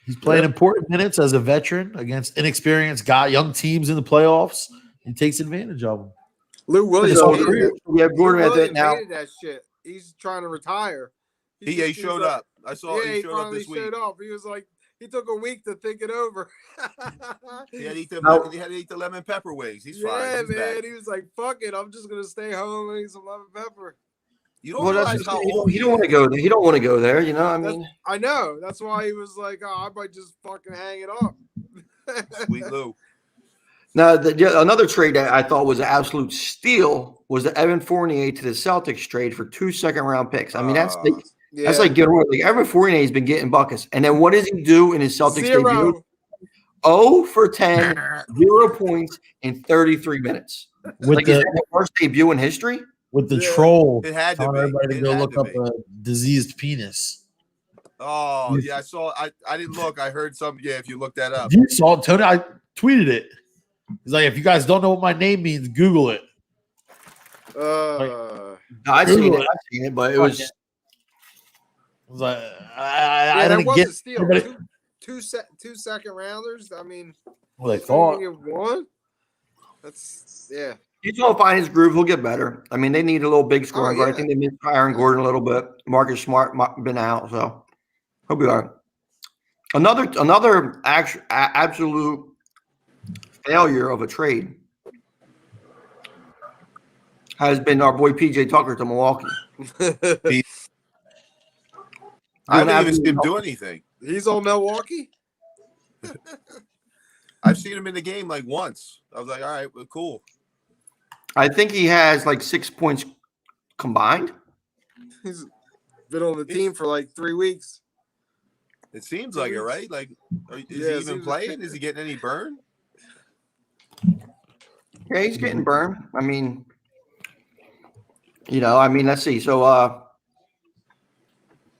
he's playing important minutes as a veteran against inexperienced young teams in the playoffs. He takes advantage of them. Lou Williams. So, hated it. we have Gordon Lou at that Williams now. hated that shit. He's trying to retire. He showed up. I saw Yeah, he showed up finally this week. showed up. He was like, he took a week to think it over. He had to eat the lemon pepper wings. He's fine. Yeah, He's man. back. He was like, fuck it. I'm just going to stay home and eat some lemon pepper. You don't Well, realize how old he don't want to go there. He don't want to go there. You know, I mean, I know. That's why he was like, oh, I might just fucking hang it up. Sweet Lou. now another trade that I thought was an absolute steal was the Evan Fournier to the Celtics trade for 2 second-round picks. I mean, that's like getting away. Like Evan Fournier has been getting buckets, and then what does he do in his Celtics debut? 0 for 10, 0 points in 33 minutes. With Like, is that the worst debut in history? with the troll, It had to telling be. everybody to It go had look to up be. a diseased penis. Oh yeah, I saw. I didn't look. I heard some. Yeah, if you look that up. You saw it, Tony. I tweeted it. He's like, if you guys don't know what my name means, Google it. I've seen it, but it was. I was like, I that didn't was get a steal. everybody- Two second rounders. I mean, Well, they thought. you get one. That's He's going to find his groove. He'll get better. I mean, they need a little big scoring guard. yeah. I think they missed Aaron Gordon a little bit. Marcus Smart been out, so he'll be all right. Another absolute failure of a trade has been our boy PJ Tucker to Milwaukee. I haven't even seen him do anything. He's on Milwaukee. I've seen him in the game like once. I was like, all right, well, cool. I think he has like 6 points combined. He's been on the team for like 3 weeks. It seems like it, right? Like, is Yeah, he it even seems playing? Is he getting any burn? Yeah, he's getting burned. I mean, let's see. So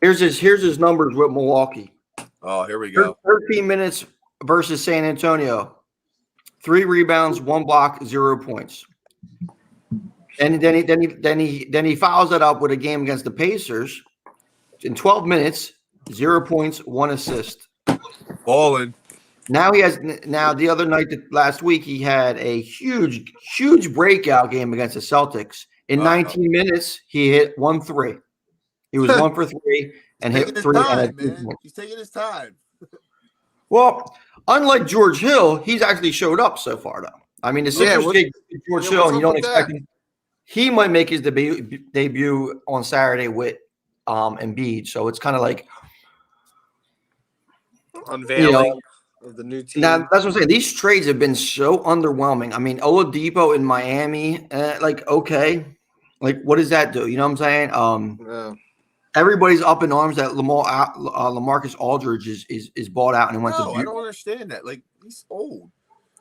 here's his numbers with Milwaukee. Oh, here we go. 13 minutes versus San Antonio. 3 rebounds, 1 block, 0 points. And then he follows that up with a game against the Pacers in 12 minutes, 0 points, 1 assist. Balling. Now the other night, last week, he had a huge breakout game against the Celtics. In 19 minutes, he hit 1 3. He was 1 for 3 and hit 3. He's taking his time. Well, unlike George Hill, he's actually showed up so far, though. I mean, the Sixers take George Hill, and you don't expect him. He might make his debut on Saturday with Embiid, so it's kind of like unveiling of the new team. Now, that's what I'm saying. These trades have been so underwhelming. I mean, Oladipo in Miami, okay. Like, what does that do? You know what I'm saying? Everybody's up in arms that LaMarcus Aldridge is bought out and went to. I don't understand that. Like, he's old.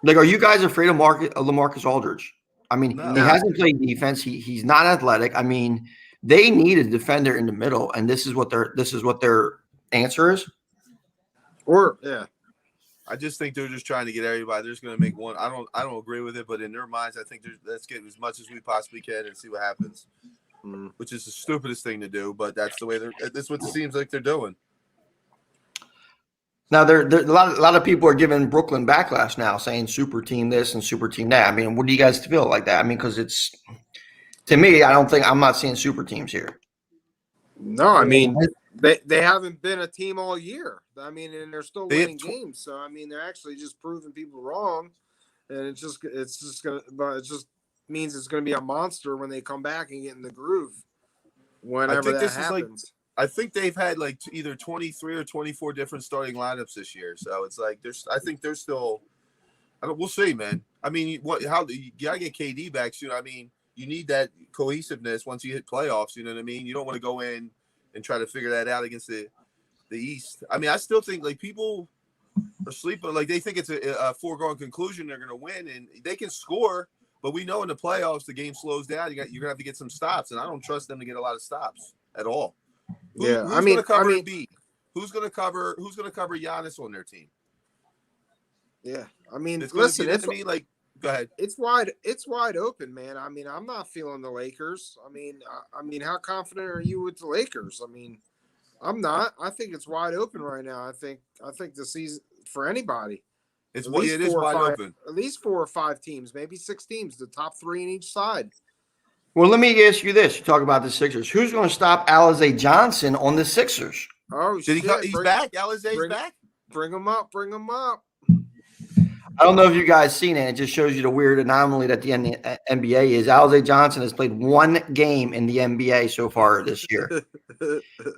Like, are you guys afraid of LaMarcus Aldridge? I mean, he hasn't played defense. He's not athletic. I mean, they need a defender in the middle, and this is what their answer is. I just think they're just trying to get everybody. They're just going to make one. I don't agree with it, but in their minds, I think let's get as much as we possibly can and see what happens. Which is the stupidest thing to do, but that's the way that's what it seems like they're doing. Now, a lot of people are giving Brooklyn backlash now, saying super team this and super team that. I mean, what do you guys feel like that? I mean, because to me, I'm not seeing super teams here. No, I mean, they haven't been a team all year. I mean, and they're still winning games. So I mean, they're actually just proving people wrong, and it just means it's going to be a monster when they come back and get in the groove. Whenever that happens. I think they've had like either 23 or 24 different starting lineups this year. So it's like I think they're still. We'll see, man. I mean, you gotta get KD back soon. I mean, you need that cohesiveness once you hit playoffs. You know what I mean? You don't want to go in and try to figure that out against the East. I mean, I still think like people are sleeping. Like they think it's a foregone conclusion they're going to win, and they can score. But we know in the playoffs the game slows down. You're gonna have to get some stops, and I don't trust them to get a lot of stops at all. Who's going to cover Embiid? Who's going to cover Giannis on their team? Yeah, I mean, listen, go ahead. It's wide open, man. I mean, I'm not feeling the Lakers. I mean, how confident are you with the Lakers? I mean, I'm not. I think it's wide open right now. I think the season for anybody. It is wide open. At least 4 or 5 teams, maybe 6 teams, the top 3 in each side. Well, let me ask you this. You talk about the Sixers. Who's going to stop Alize Johnson on the Sixers? Oh, he's back? Alize's back? Bring him up. I don't know if you guys seen it. It just shows you the weird anomaly that the NBA is. Alize Johnson has played 1 game in the NBA so far this year.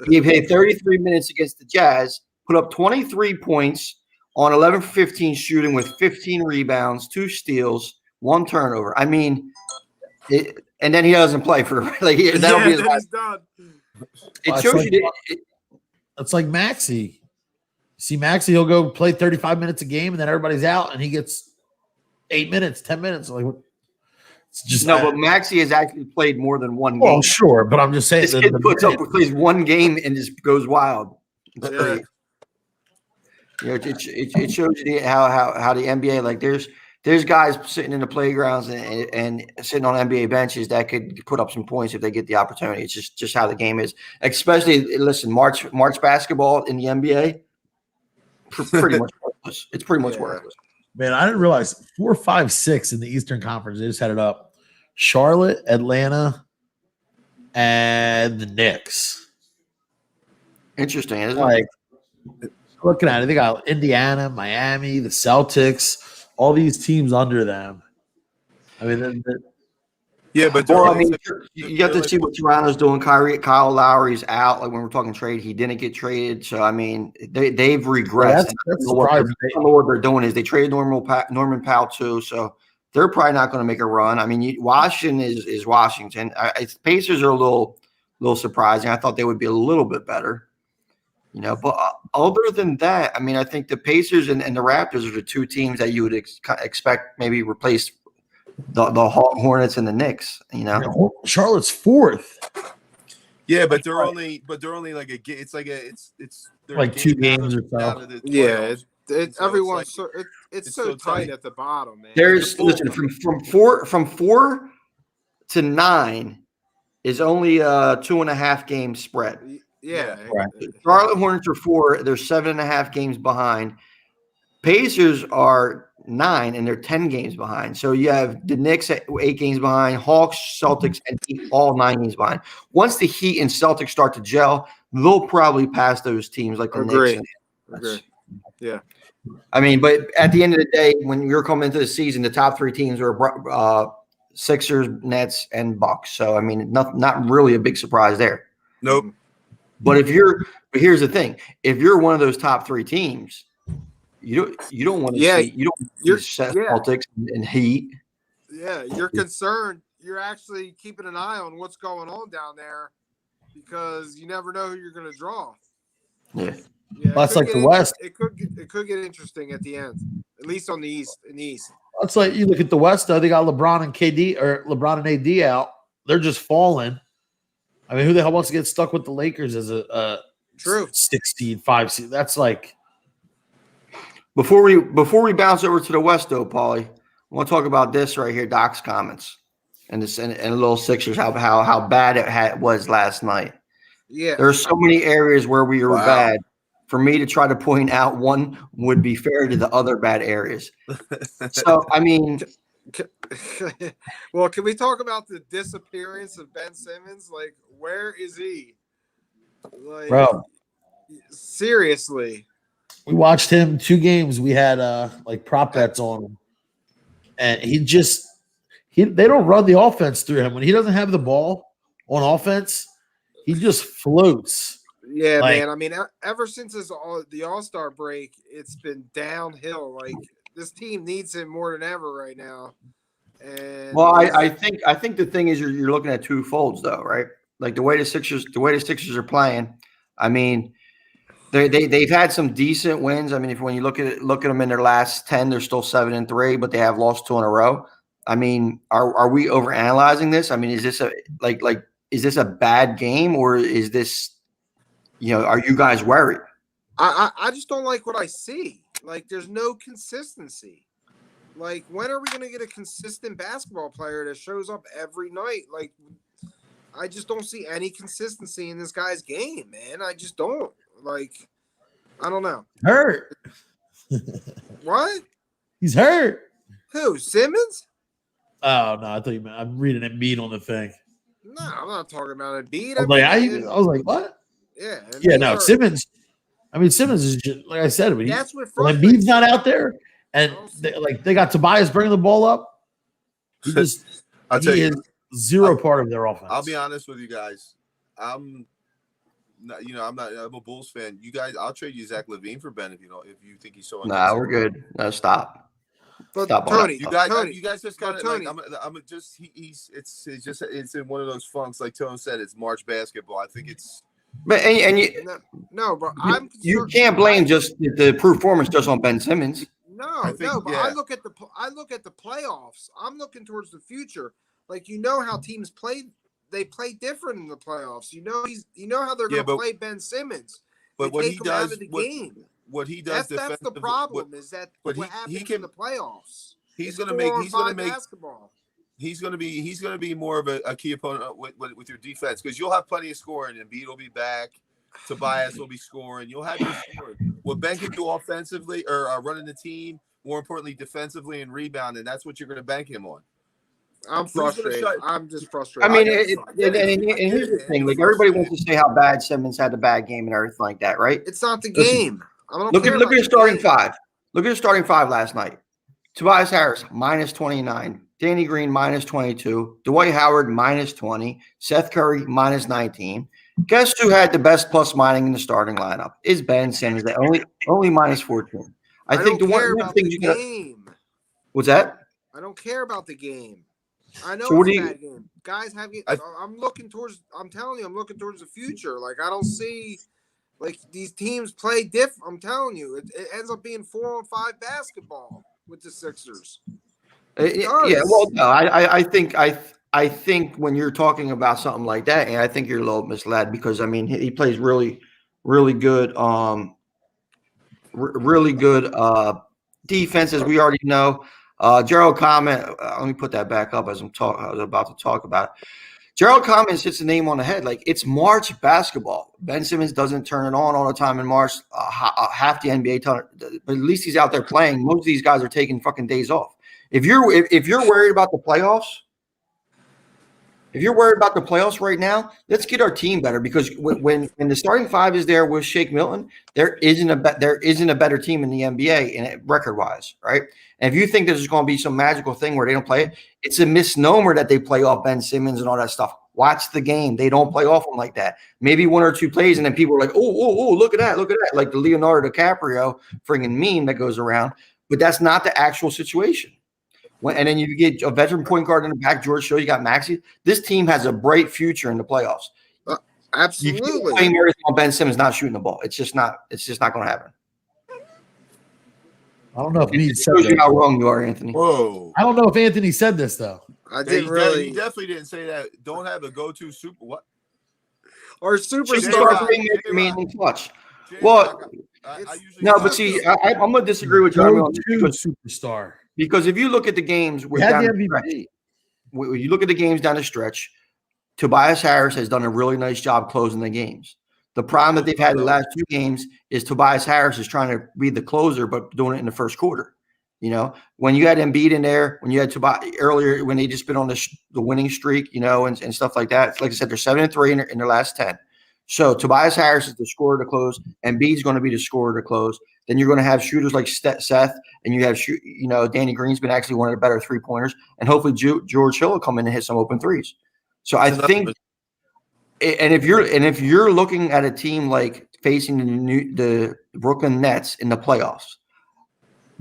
He played 33 minutes against the Jazz, put up 23 points on 11 for 15 shooting with 15 rebounds, 2 steals, 1 turnover. I mean, and then he doesn't play for that'll be his last. Done. It shows you. It's like Maxey. See, Maxey, he'll go play 35 minutes a game, and then everybody's out, and he gets 8 minutes, 10 minutes. Like, it's just but Maxey has actually played more than 1 game. Well, sure, but I'm just saying this kid plays 1 game and just goes wild. Yeah. It shows you how the NBA, like there's guys sitting in the playgrounds and sitting on NBA benches that could put up some points if they get the opportunity. It's just how the game is. Especially, listen, March basketball in the NBA, pretty much worthless. It's pretty much worthless. Man, I didn't realize 4, 5, 6 in the Eastern Conference. They just had it up. Charlotte, Atlanta, and the Knicks. Interesting, isn't like, it? Looking at it, they got Indiana, Miami, the Celtics, all these teams under them. I mean, but you got to see what Toronto's doing. Kyle Lowry's out. Like when we're talking trade, he didn't get traded. So I mean, they've regressed. That's I don't know what they're doing is they traded Norman Powell too. So they're probably not going to make a run. I mean, Washington is Washington. Pacers are a little surprising. I thought they would be a little bit better. You know, but other than that, I mean, I think the Pacers and the Raptors are the 2 teams that you would expect maybe replace the Hornets and the Knicks. You know, Charlotte's 4th. Yeah, but they're only like it's like they're like 2 games or so. So everyone's it's like, it's it's so so tight tight. at the bottom, man. There's listen from four to 9 is only a 2.5 game spread. Yeah. Right. Charlotte Hornets are 4. They're 7.5 games behind. Pacers are 9 and they're 10 games behind. So you have the Knicks at 8 games behind, Hawks, Celtics, and Heat all 9 games behind. Once the Heat and Celtics start to gel, they'll probably pass those teams like the Agree. Knicks. Agree. Yeah. I mean, but at the end of the day, when you're coming into the season, the top 3 teams are Sixers, Nets, and Bucks. So I mean, not really a big surprise there. Nope. But but here's the thing: if you're one of those top 3 teams, you don't want to see Celtics and Heat. Yeah, you're concerned. You're actually keeping an eye on what's going on down there because you never know who you're going to draw. Yeah. Yeah, That's like the West. It could get interesting at the end, at least on the East. In the East, That's like you look at the West, though. They got LeBron and KD or LeBron and AD out. They're just falling. I mean, who the hell wants to get stuck with the Lakers as a true 6 seed, 5 seed? That's like Before we bounce over to the West, though, Paulie, I want to talk about this right here. Doc's comments and this and a little Sixers how bad it was last night. Yeah, There are so many areas where we were bad. For me to try to point out one would be fair to the other bad areas. So, I mean, well, can we talk about the disappearance of Ben Simmons? Like, where is he? Like, bro. Seriously. We watched him 2 games. We had like prop bets on him, and they don't run the offense through him when he doesn't have the ball on offense. He just floats. Yeah, man. I mean, ever since the All-Star break, it's been downhill. Like this team needs him more than ever right now. And well, I think the thing is you're looking at 2 folds though, right? Like the way the Sixers are playing. I mean, they've had some decent wins. I mean, when you look at them in their last 10, they're still 7-3, but they have lost 2 in a row. I mean, are we overanalyzing this? I mean, is this is this a bad game or is this? Are you guys worried? I just don't like what I see. Like, there's no consistency. Like, when are we going to get a consistent basketball player that shows up every night? Like, I just don't see any consistency in this guy's game, man. I just don't. Like, I don't know. Hurt. What? He's hurt. Who? Simmons? Oh no, I thought you meant I'm reading it mean on the thing. No, I'm not talking about a beat. I was like, what? Yeah. Yeah, no, Simmons. I mean, Simmons is just like I said. When Embiid's not out there, and they got Tobias bringing the ball up, he is zero part of their offense. I'll be honest with you guys. I'm a Bulls fan. You guys, I'll trade you Zach LaVine for Ben if you think he's so. Nah, we're good. No, stop. But Stop Tony, you guys just kind of like it's in one of those funks like Tone said. It's March basketball. I think it's. But no, bro. You can't blame just the performance just on Ben Simmons. I look at the playoffs. I'm looking towards the future. Like how teams play. They play different in the playoffs. How they're going to play Ben Simmons. But what he does, what he does, that's the problem. Is that what happens in the playoffs? He's going to make basketball. He's going to be more of a key opponent with your defense because you'll have plenty of scoring. Embiid will be back. Tobias will be scoring. You'll have your scoring. What Ben can do offensively or running the team, more importantly defensively and rebounding, that's what you're going to bank him on. I'm frustrated. I'm just frustrated. I mean, and here's the thing: like everybody wants to say how bad Simmons had a bad game and everything like that, right? It's not the game. Look at your starting 5. Look at your starting 5 last night. Tobias Harris -29, Danny Green -22, Dwight Howard -20, Seth Curry -19. Guess who had the best plus mining in the starting lineup? Is Ben Simmons, the only -14. I think the one thing you got. What's that? I don't care about the game. I know so it's a bad game. Guys have you. I'm looking towards. I'm telling you, I'm looking towards the future. Like I don't see, like these teams play different. I'm telling you, it ends up being 4-on-5 basketball with the Sixers. Yeah, well, no, I think when you're talking about something like that, and I think you're a little misled because I mean he plays really, really good. really good defense, as we already know. Gerald comment. Let me put that back up as I was about to talk about it. Gerald Commons hits the name on the head. Like, it's March basketball. Ben Simmons doesn't turn it on all the time in March. Half the NBA but at least he's out there playing. Most of these guys are taking fucking days off. If you're worried about the playoffs, right now, let's get our team better, because when the starting five is there with Shake Milton, there isn't a better team in the NBA and record wise, right? And if you think there's going to be some magical thing where they don't play it, it's a misnomer that they play off Ben Simmons and all that stuff. Watch the game; they don't play off them like that. Maybe one or two plays, and then people are like, "Oh, look at that, like the Leonardo DiCaprio friggin' meme that goes around. But that's not the actual situation. And then you get a veteran point guard in the back, George Show. You got Maxey. This team has a bright future in the playoffs. Absolutely. You can't blame everything on Ben Simmons not shooting the ball. It's just not going to happen. I don't know if he said shows you that. how wrong you are, Anthony. Whoa. I don't know if Anthony said this though. I didn't really. He definitely didn't say that. Don't have a go-to super what? Or Superstar superstar. meaning clutch. Jay Well, Rock, I usually no, but see, I'm going to disagree with you on this Superstar. because if you look at the games, We had the MVP. when you look at the games down the stretch, Tobias Harris has done a really nice job closing the games. The problem that they've had the last two games is Tobias Harris is trying to be the closer, but doing it in the first quarter. You know, when you had Embiid in there, when you had Tobias earlier, when they just been on the winning streak, you know, and stuff like that. Like I said, they're 7-3 in their last 10. So Tobias Harris is the scorer to close, and Embiid's going to be the scorer to close. Then you're going to have shooters like Seth, and you have Danny Green's been actually one of the better 3-pointers, and hopefully George Hill will come in and hit some open threes. So I think. And if you're looking at a team like facing the Brooklyn Nets in the playoffs,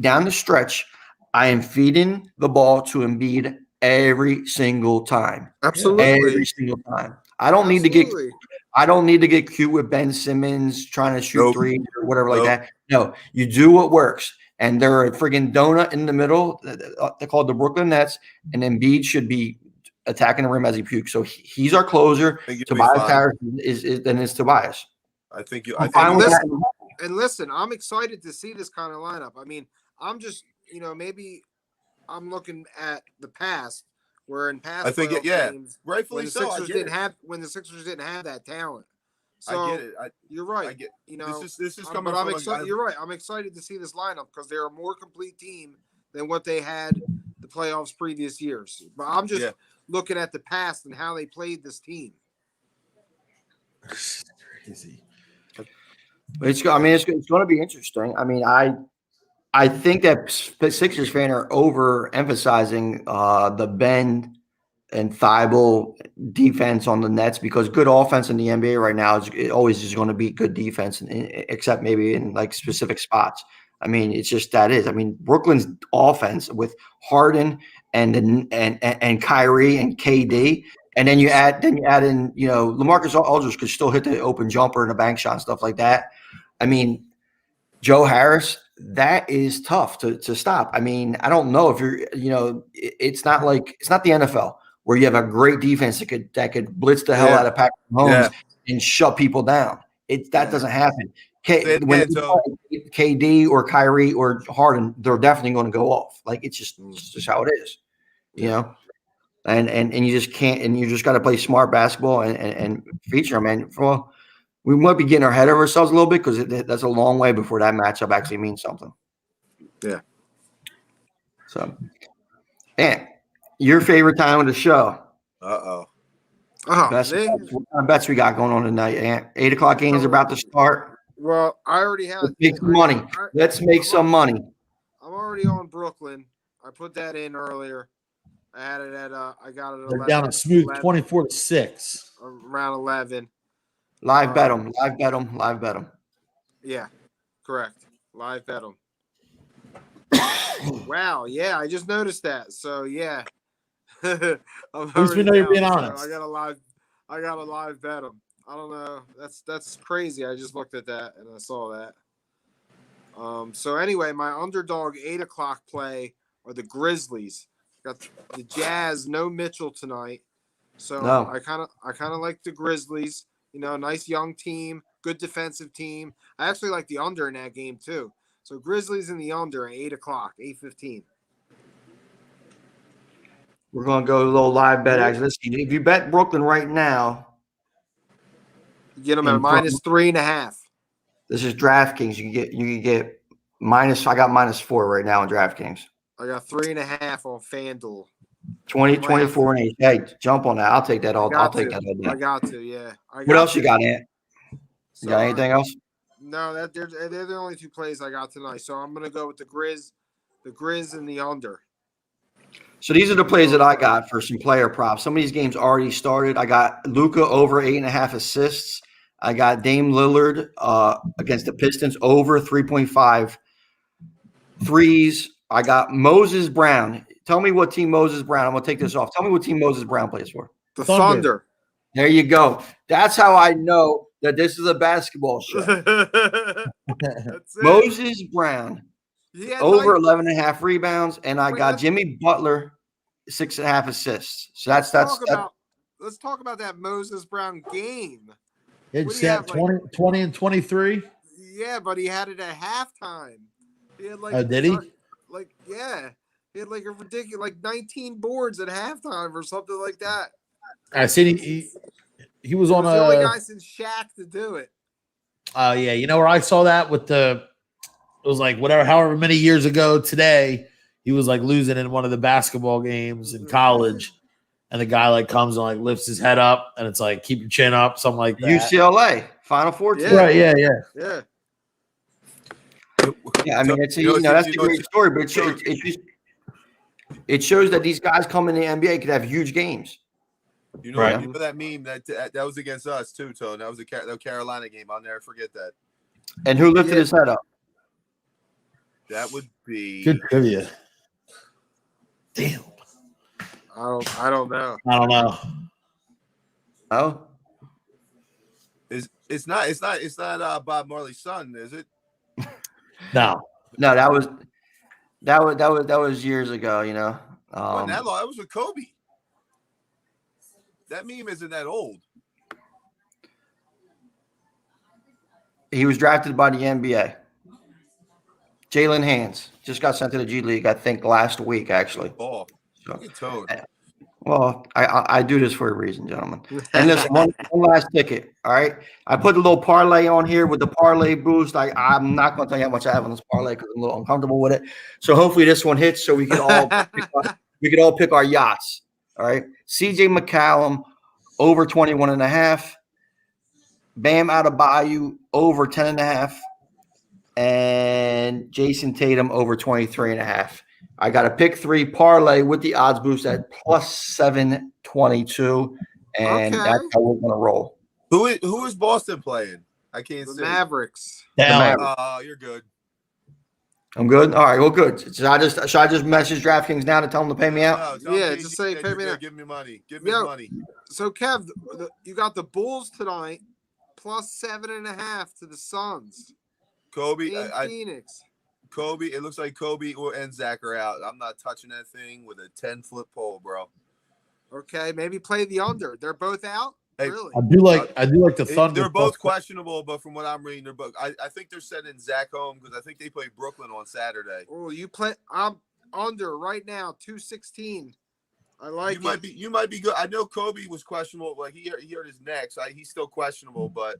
down the stretch, I am feeding the ball to Embiid every single time. Absolutely. Every single time. I don't need to get cute with Ben Simmons trying to shoot threes or whatever like that. No, you do what works. And they're a friggin' donut in the middle. They're called the Brooklyn Nets, and Embiid should be attacking the rim as he pukes. So he's our closer. Tobias Harris is Tobias. I think you. And listen, I'm excited to see this kind of lineup. I mean, I'm just, maybe I'm looking at the past, where in past games, rightfully so. When the Sixers didn't have that talent. So I get it. You're right. I get. This is coming. But I'm excited. You're right. I'm excited to see this lineup because they're a more complete team than what they had the playoffs previous years. But I'm just looking at the past and how they played this team. It's crazy. It's going to be interesting. I mean, I think that Sixers fans are overemphasizing the Ben and Thibault defense on the Nets, because good offense in the NBA right now is always just going to be good defense, except maybe in like specific spots. I mean, it's just that is. I mean, Brooklyn's offense with Harden and Kyrie and KD, and then you add in, LaMarcus Aldridge could still hit the open jumper and a bank shot and stuff like that. I mean, Joe Harris, that is tough to stop. I mean, I don't know if it's not the NFL where you have a great defense that could blitz the hell out of Patrick Mahomes and shut people down. That doesn't happen. When KD or Kyrie or Harden, they're definitely going to go off. Like, it's just how it is, and you just can't, and you just got to play smart basketball and feature them. And well, we might be getting our head of ourselves a little bit, because that's a long way before that matchup actually means something. Yeah. So, and your favorite time of the show? What kind of bets we got going on tonight? Ant? 8 o'clock game is about to start. Well, I already have. Let's make some money. Let's make some money. I'm already on Brooklyn. I put that in earlier. I had it at I got it at 11. They're down a smooth 24-6. Around 11. Live bet them. Live bet them. Live bet them. Yeah, correct. Live bet them. Wow. Yeah, I just noticed that. So yeah. At least we know you're being honest. So I got a live bet them. I don't know. That's crazy. I just looked at that and I saw that. So anyway, my underdog 8 o'clock play are the Grizzlies. Got the Jazz, no Mitchell tonight. So no. I kind of like the Grizzlies. Nice young team, good defensive team. I actually like the under in that game too. So Grizzlies in the under at 8:00, 8:15. We're going to go a little live bet action. Let's see. If you bet Brooklyn right now, You get them at minus 3.5. this is DraftKings. You can get minus. I got -4 right now on DraftKings. I got 3.5 on FanDuel. 20, 24 and 8. Hey, jump on that. I'll take that all. I'll take that all day. I got to, yeah. What else you got, Ant? You got anything else? No, they're the only two plays I got tonight. So I'm gonna go with the Grizz and the under. So these are the plays that I got for some player props. Some of these games already started. I got Luka over 8.5 assists. I got Dame Lillard against the Pistons over 3.5 threes. I got Moses Brown. Tell me what team Moses Brown. I'm gonna take this off. Tell me what team Moses Brown plays for. The Thunder. There you go. That's how I know that this is a basketball show. That's it. Moses Brown over 11.5 rebounds, and I got Jimmy Butler 6.5 assists. So let's talk about that Moses Brown game. It's at 20 and 23. Yeah, but he had it at halftime. He had did he? He had like a ridiculous 19 boards at halftime or something like that. I seen he was on the only guy since Shaq to do it. Yeah, you know where I saw that with it was like however many years ago today, he was like losing in one of the basketball games in college, and the guy like comes and like lifts his head up, and it's like keep your chin up, something like that. UCLA Final Four team. Right, yeah. Yeah, I mean it's that's a great story, but it shows that these guys coming in the NBA could have huge games. You know, you know that meme that was against us too, Tone. That was the Carolina game. I'll never forget that. And who lifted his head up? That would be good trivia. Damn. I don't know. Oh, it's not Bob Marley's son, is it? No, that was years ago. You know, that was with Kobe. That meme isn't that old. He was drafted by the NBA. Jalen Hands just got sent to the G League, I think, last week, actually. Oh, so, well, I do this for a reason, gentlemen. And listen, one last ticket, all right? I put a little parlay on here with the parlay boost. I'm not going to tell you how much I have on this parlay because I'm a little uncomfortable with it. So hopefully this one hits so we can all pick our yachts, all right? CJ McCallum over 21.5. Bam Adebayo over 10.5. And Jason Tatum over 23.5. I got a pick 3 parlay with the odds boost at plus 722, and that's how we're gonna roll. Who is Boston playing? I can't see. Mavericks. You're good. I'm good. All right. Well, good. Should I just message DraftKings now to tell them to pay me out? No, just say pay me out. Give me money. Give me money. So Kev, you got the Bulls tonight plus 7.5 to the Suns. Kobe, Phoenix. Kobe, it looks like Kobe and Zach are out. I'm not touching that thing with a 10-foot pole, bro. Okay, maybe play the under. They're both out. Hey, really? I do like the Thunder. They're both questionable, but from what I'm reading, they're both. I think they're sending Zach home because I think they play Brooklyn on Saturday. Oh, you play? I'm under right now, 216. I like You might be good. I know Kobe was questionable. Like he hurt his neck, so he's still questionable, but.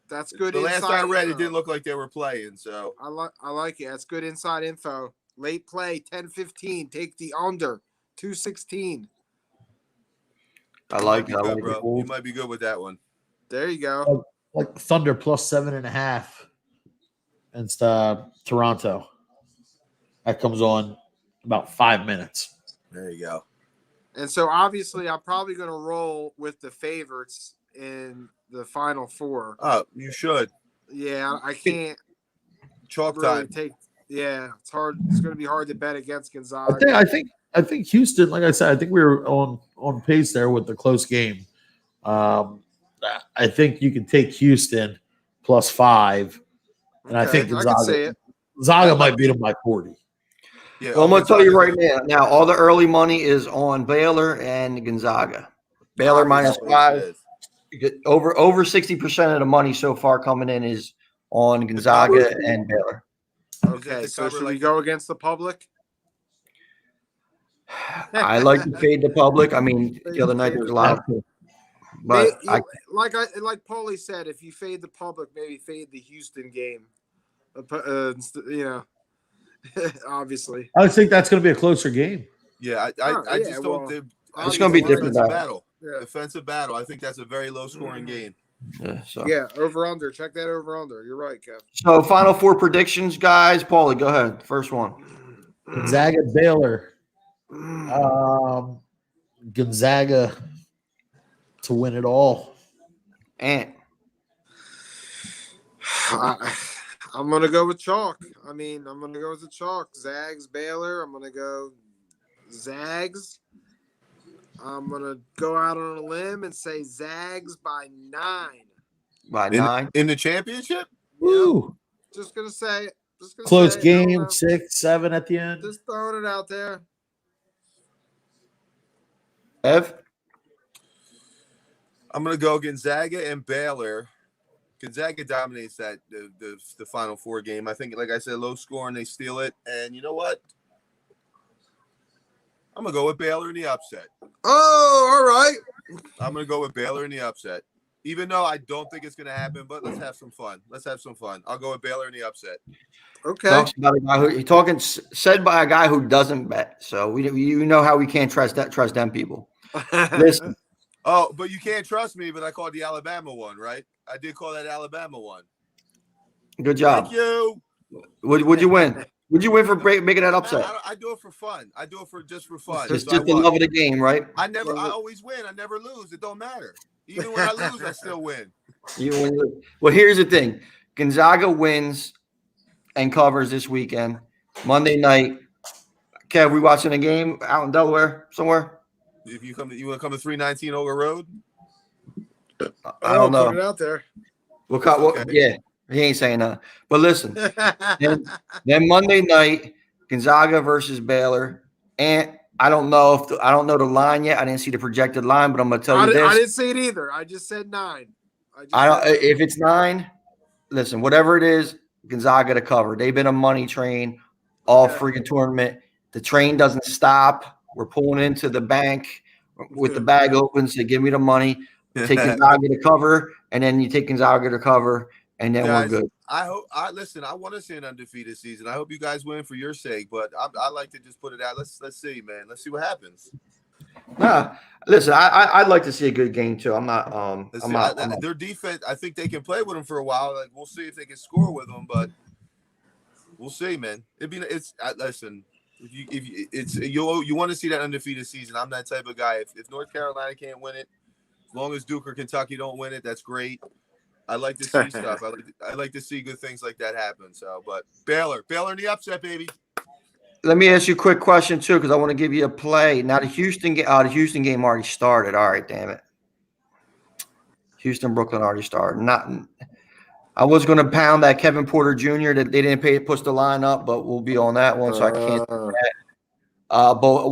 That's good. The last I read, it didn't look like they were playing. So I like it. That's good inside info. Late play, 10-15. Take the under, 216. I like it, bro. You might be good with that one. There you go. Like Thunder plus 7.5 against Toronto. That comes on about 5 minutes. There you go. And so obviously, I'm probably going to roll with the favorites in the Final Four. Oh, you should. Yeah, I can't. Chalk really time. It's hard. It's going to be hard to bet against Gonzaga. I think Houston. Like I said, I think we were on pace there with the close game. I think you can take Houston plus 5, and I think Gonzaga might beat them by 40. Yeah, well, I'm going to tell you right now. Now, all the early money is on Baylor and Gonzaga. Baylor minus 5. Over 60% of the money so far coming in is on Gonzaga and Baylor. Okay, to so cover, should we like- go against the public? I like to fade the public. I mean, the other night there was a lot, but like Paulie said, if you fade the public, maybe fade the Houston game. Obviously. I think that's going to be a closer game. Yeah, I just don't think it's going to be a different battle. Yeah. Defensive battle. I think that's a very low scoring game. Yeah, over under. Check that over under. You're right, Kev. So Final Four predictions, guys. Paulie, go ahead. First one. Gonzaga, Baylor. Gonzaga to win it all. And I'm gonna go with chalk. I'm gonna go with the chalk. Zags, Baylor. I'm gonna go Zags. I'm gonna go out on a limb and say Zags by 9. By 9 in the championship. Woo! Just gonna say it. Close game, 6, 7 at the end. Just throwing it out there. Ev? I'm gonna go Gonzaga and Baylor. Gonzaga dominates that the Final Four game. I think, like I said, low scoring, they steal it, and you know what? I'm gonna go with Baylor in the upset. Oh, all right. I'm gonna go with Baylor in the upset, even though I don't think it's gonna happen. But let's have some fun. I'll go with Baylor in the upset. Okay. Said by a guy who doesn't bet. So you know how we can't trust them people. Listen. Oh, but you can't trust me. But I called the Alabama one, right? I did call that Alabama one. Good job. Thank you. Would you win? Would you win for making that upset? I do it for fun. I do it just for fun. Just the love of the game, right? I always win. I never lose. It don't matter. Even when I lose, I still win. Well, here's the thing. Gonzaga wins and covers this weekend. Monday night. Kev, we watching a game out in Delaware somewhere? If you want to come to 319 Olga Road? I don't know. Put it out there. Yeah, he ain't saying that. But listen, then Monday night, Gonzaga versus Baylor, and I don't know the line yet. I didn't see the projected line, but I'm gonna tell you this. I didn't see it either. I just said 9. If it's 9, listen, whatever it is, Gonzaga to cover. They've been a money train all freaking tournament. The train doesn't stop. We're pulling into the bank with the bag open. So give me the money. Take Gonzaga to cover, and then you take Gonzaga to cover, and then Guys, we're good. I want to see an undefeated season. I hope you guys win for your sake, but I like to just put it out. Let's see, man. Let's see what happens. Nah, listen, I'd like to see a good game too. I'm not. Their defense, I think they can play with them for a while. Like, we'll see if they can score with them, but we'll see, man. Listen. If you want to see that undefeated season, I'm that type of guy. If North Carolina can't win it, as long as Duke or Kentucky don't win it, that's great. I like to see stuff. I like to see good things like that happen. So, but Baylor in the upset, baby. Let me ask you a quick question too, because I want to give you a play. Now the Houston game already started. All right, damn it. Houston, Brooklyn already started. I was going to pound that Kevin Porter Jr. that they didn't push the line up, but we'll be on that one, so I can't do that. But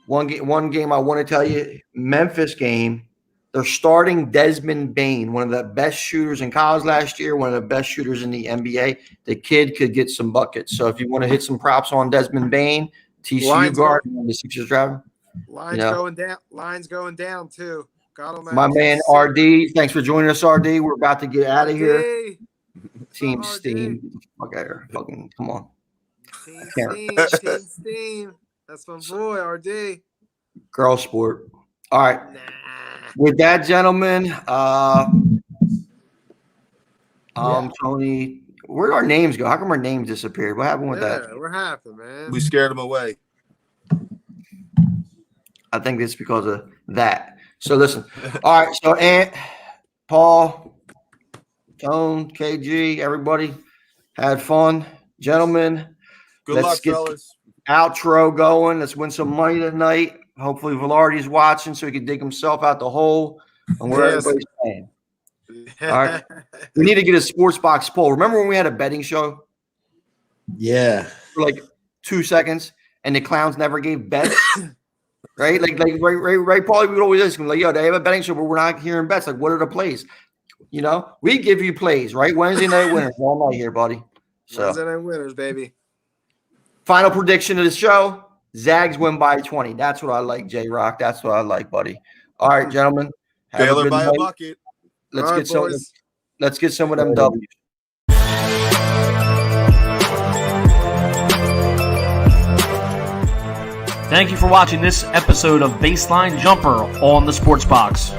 one game I want to tell you, Memphis game, they're starting Desmond Bane, one of the best shooters in college last year, one of the best shooters in the NBA. The kid could get some buckets. So if you want to hit some props on Desmond Bane, TCU guard, the Sixers driver. Lines going down too. My man RD, thanks for joining us, RD. We're about to get out of here. Team Steam. Okay, fucking come on. Team Steam. That's my boy, RD. Girl sport. All right. With that, gentlemen, Tony, where'd our names go? How come our names disappeared? What happened with that? What happened, man? We scared them away. I think it's because of that. So listen. All right. So Ant, Paul, Tone, KG, everybody had fun. Gentlemen, Good luck, fellas. Outro going. Let's win some money tonight. Hopefully Velarde's watching so he can dig himself out the hole and where everybody's playing. All right. We need to get a sports box poll. Remember when we had a betting show? Yeah. For like 2 seconds and the clowns never gave bets? Right? Right, Paulie, we would always ask them, like, yo, they have a betting show, but we're not hearing bets. Like, what are the plays? You know, we give you plays, right? Wednesday night winners all night here, buddy. So Wednesday night winners, baby. final prediction of the show: Zags win by 20. That's what I like, J Rock. That's what I like, buddy. All right, gentlemen. Have Baylor a good by a night. bucket. Let's All right, get some. boys. Let's get some of them W's. Thank you for watching this episode of Baseline Jumper on the Sports Box.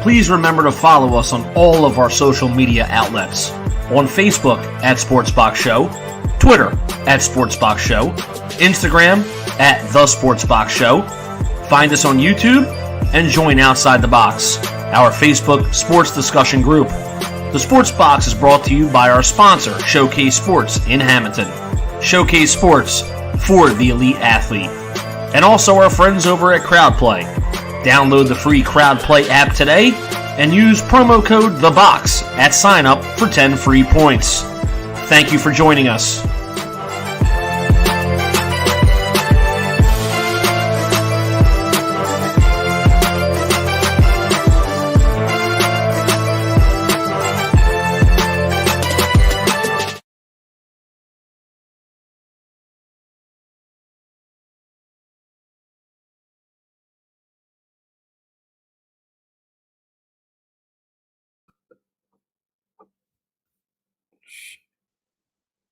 Please remember to follow us on all of our social media outlets. On Facebook at Sportsbox Show, Twitter at Sportsbox Show, Instagram at The Sportsbox Show. Find us on YouTube and join Outside the Box, our Facebook sports discussion group. The Sports Box is brought to you by our sponsor, Showcase Sports in Hamilton. Showcase Sports for the elite athlete. And also our friends over at CrowdPlay. Download the free CrowdPlay app today and use promo code THEBOX at sign up for 10 free points. Thank you for joining us.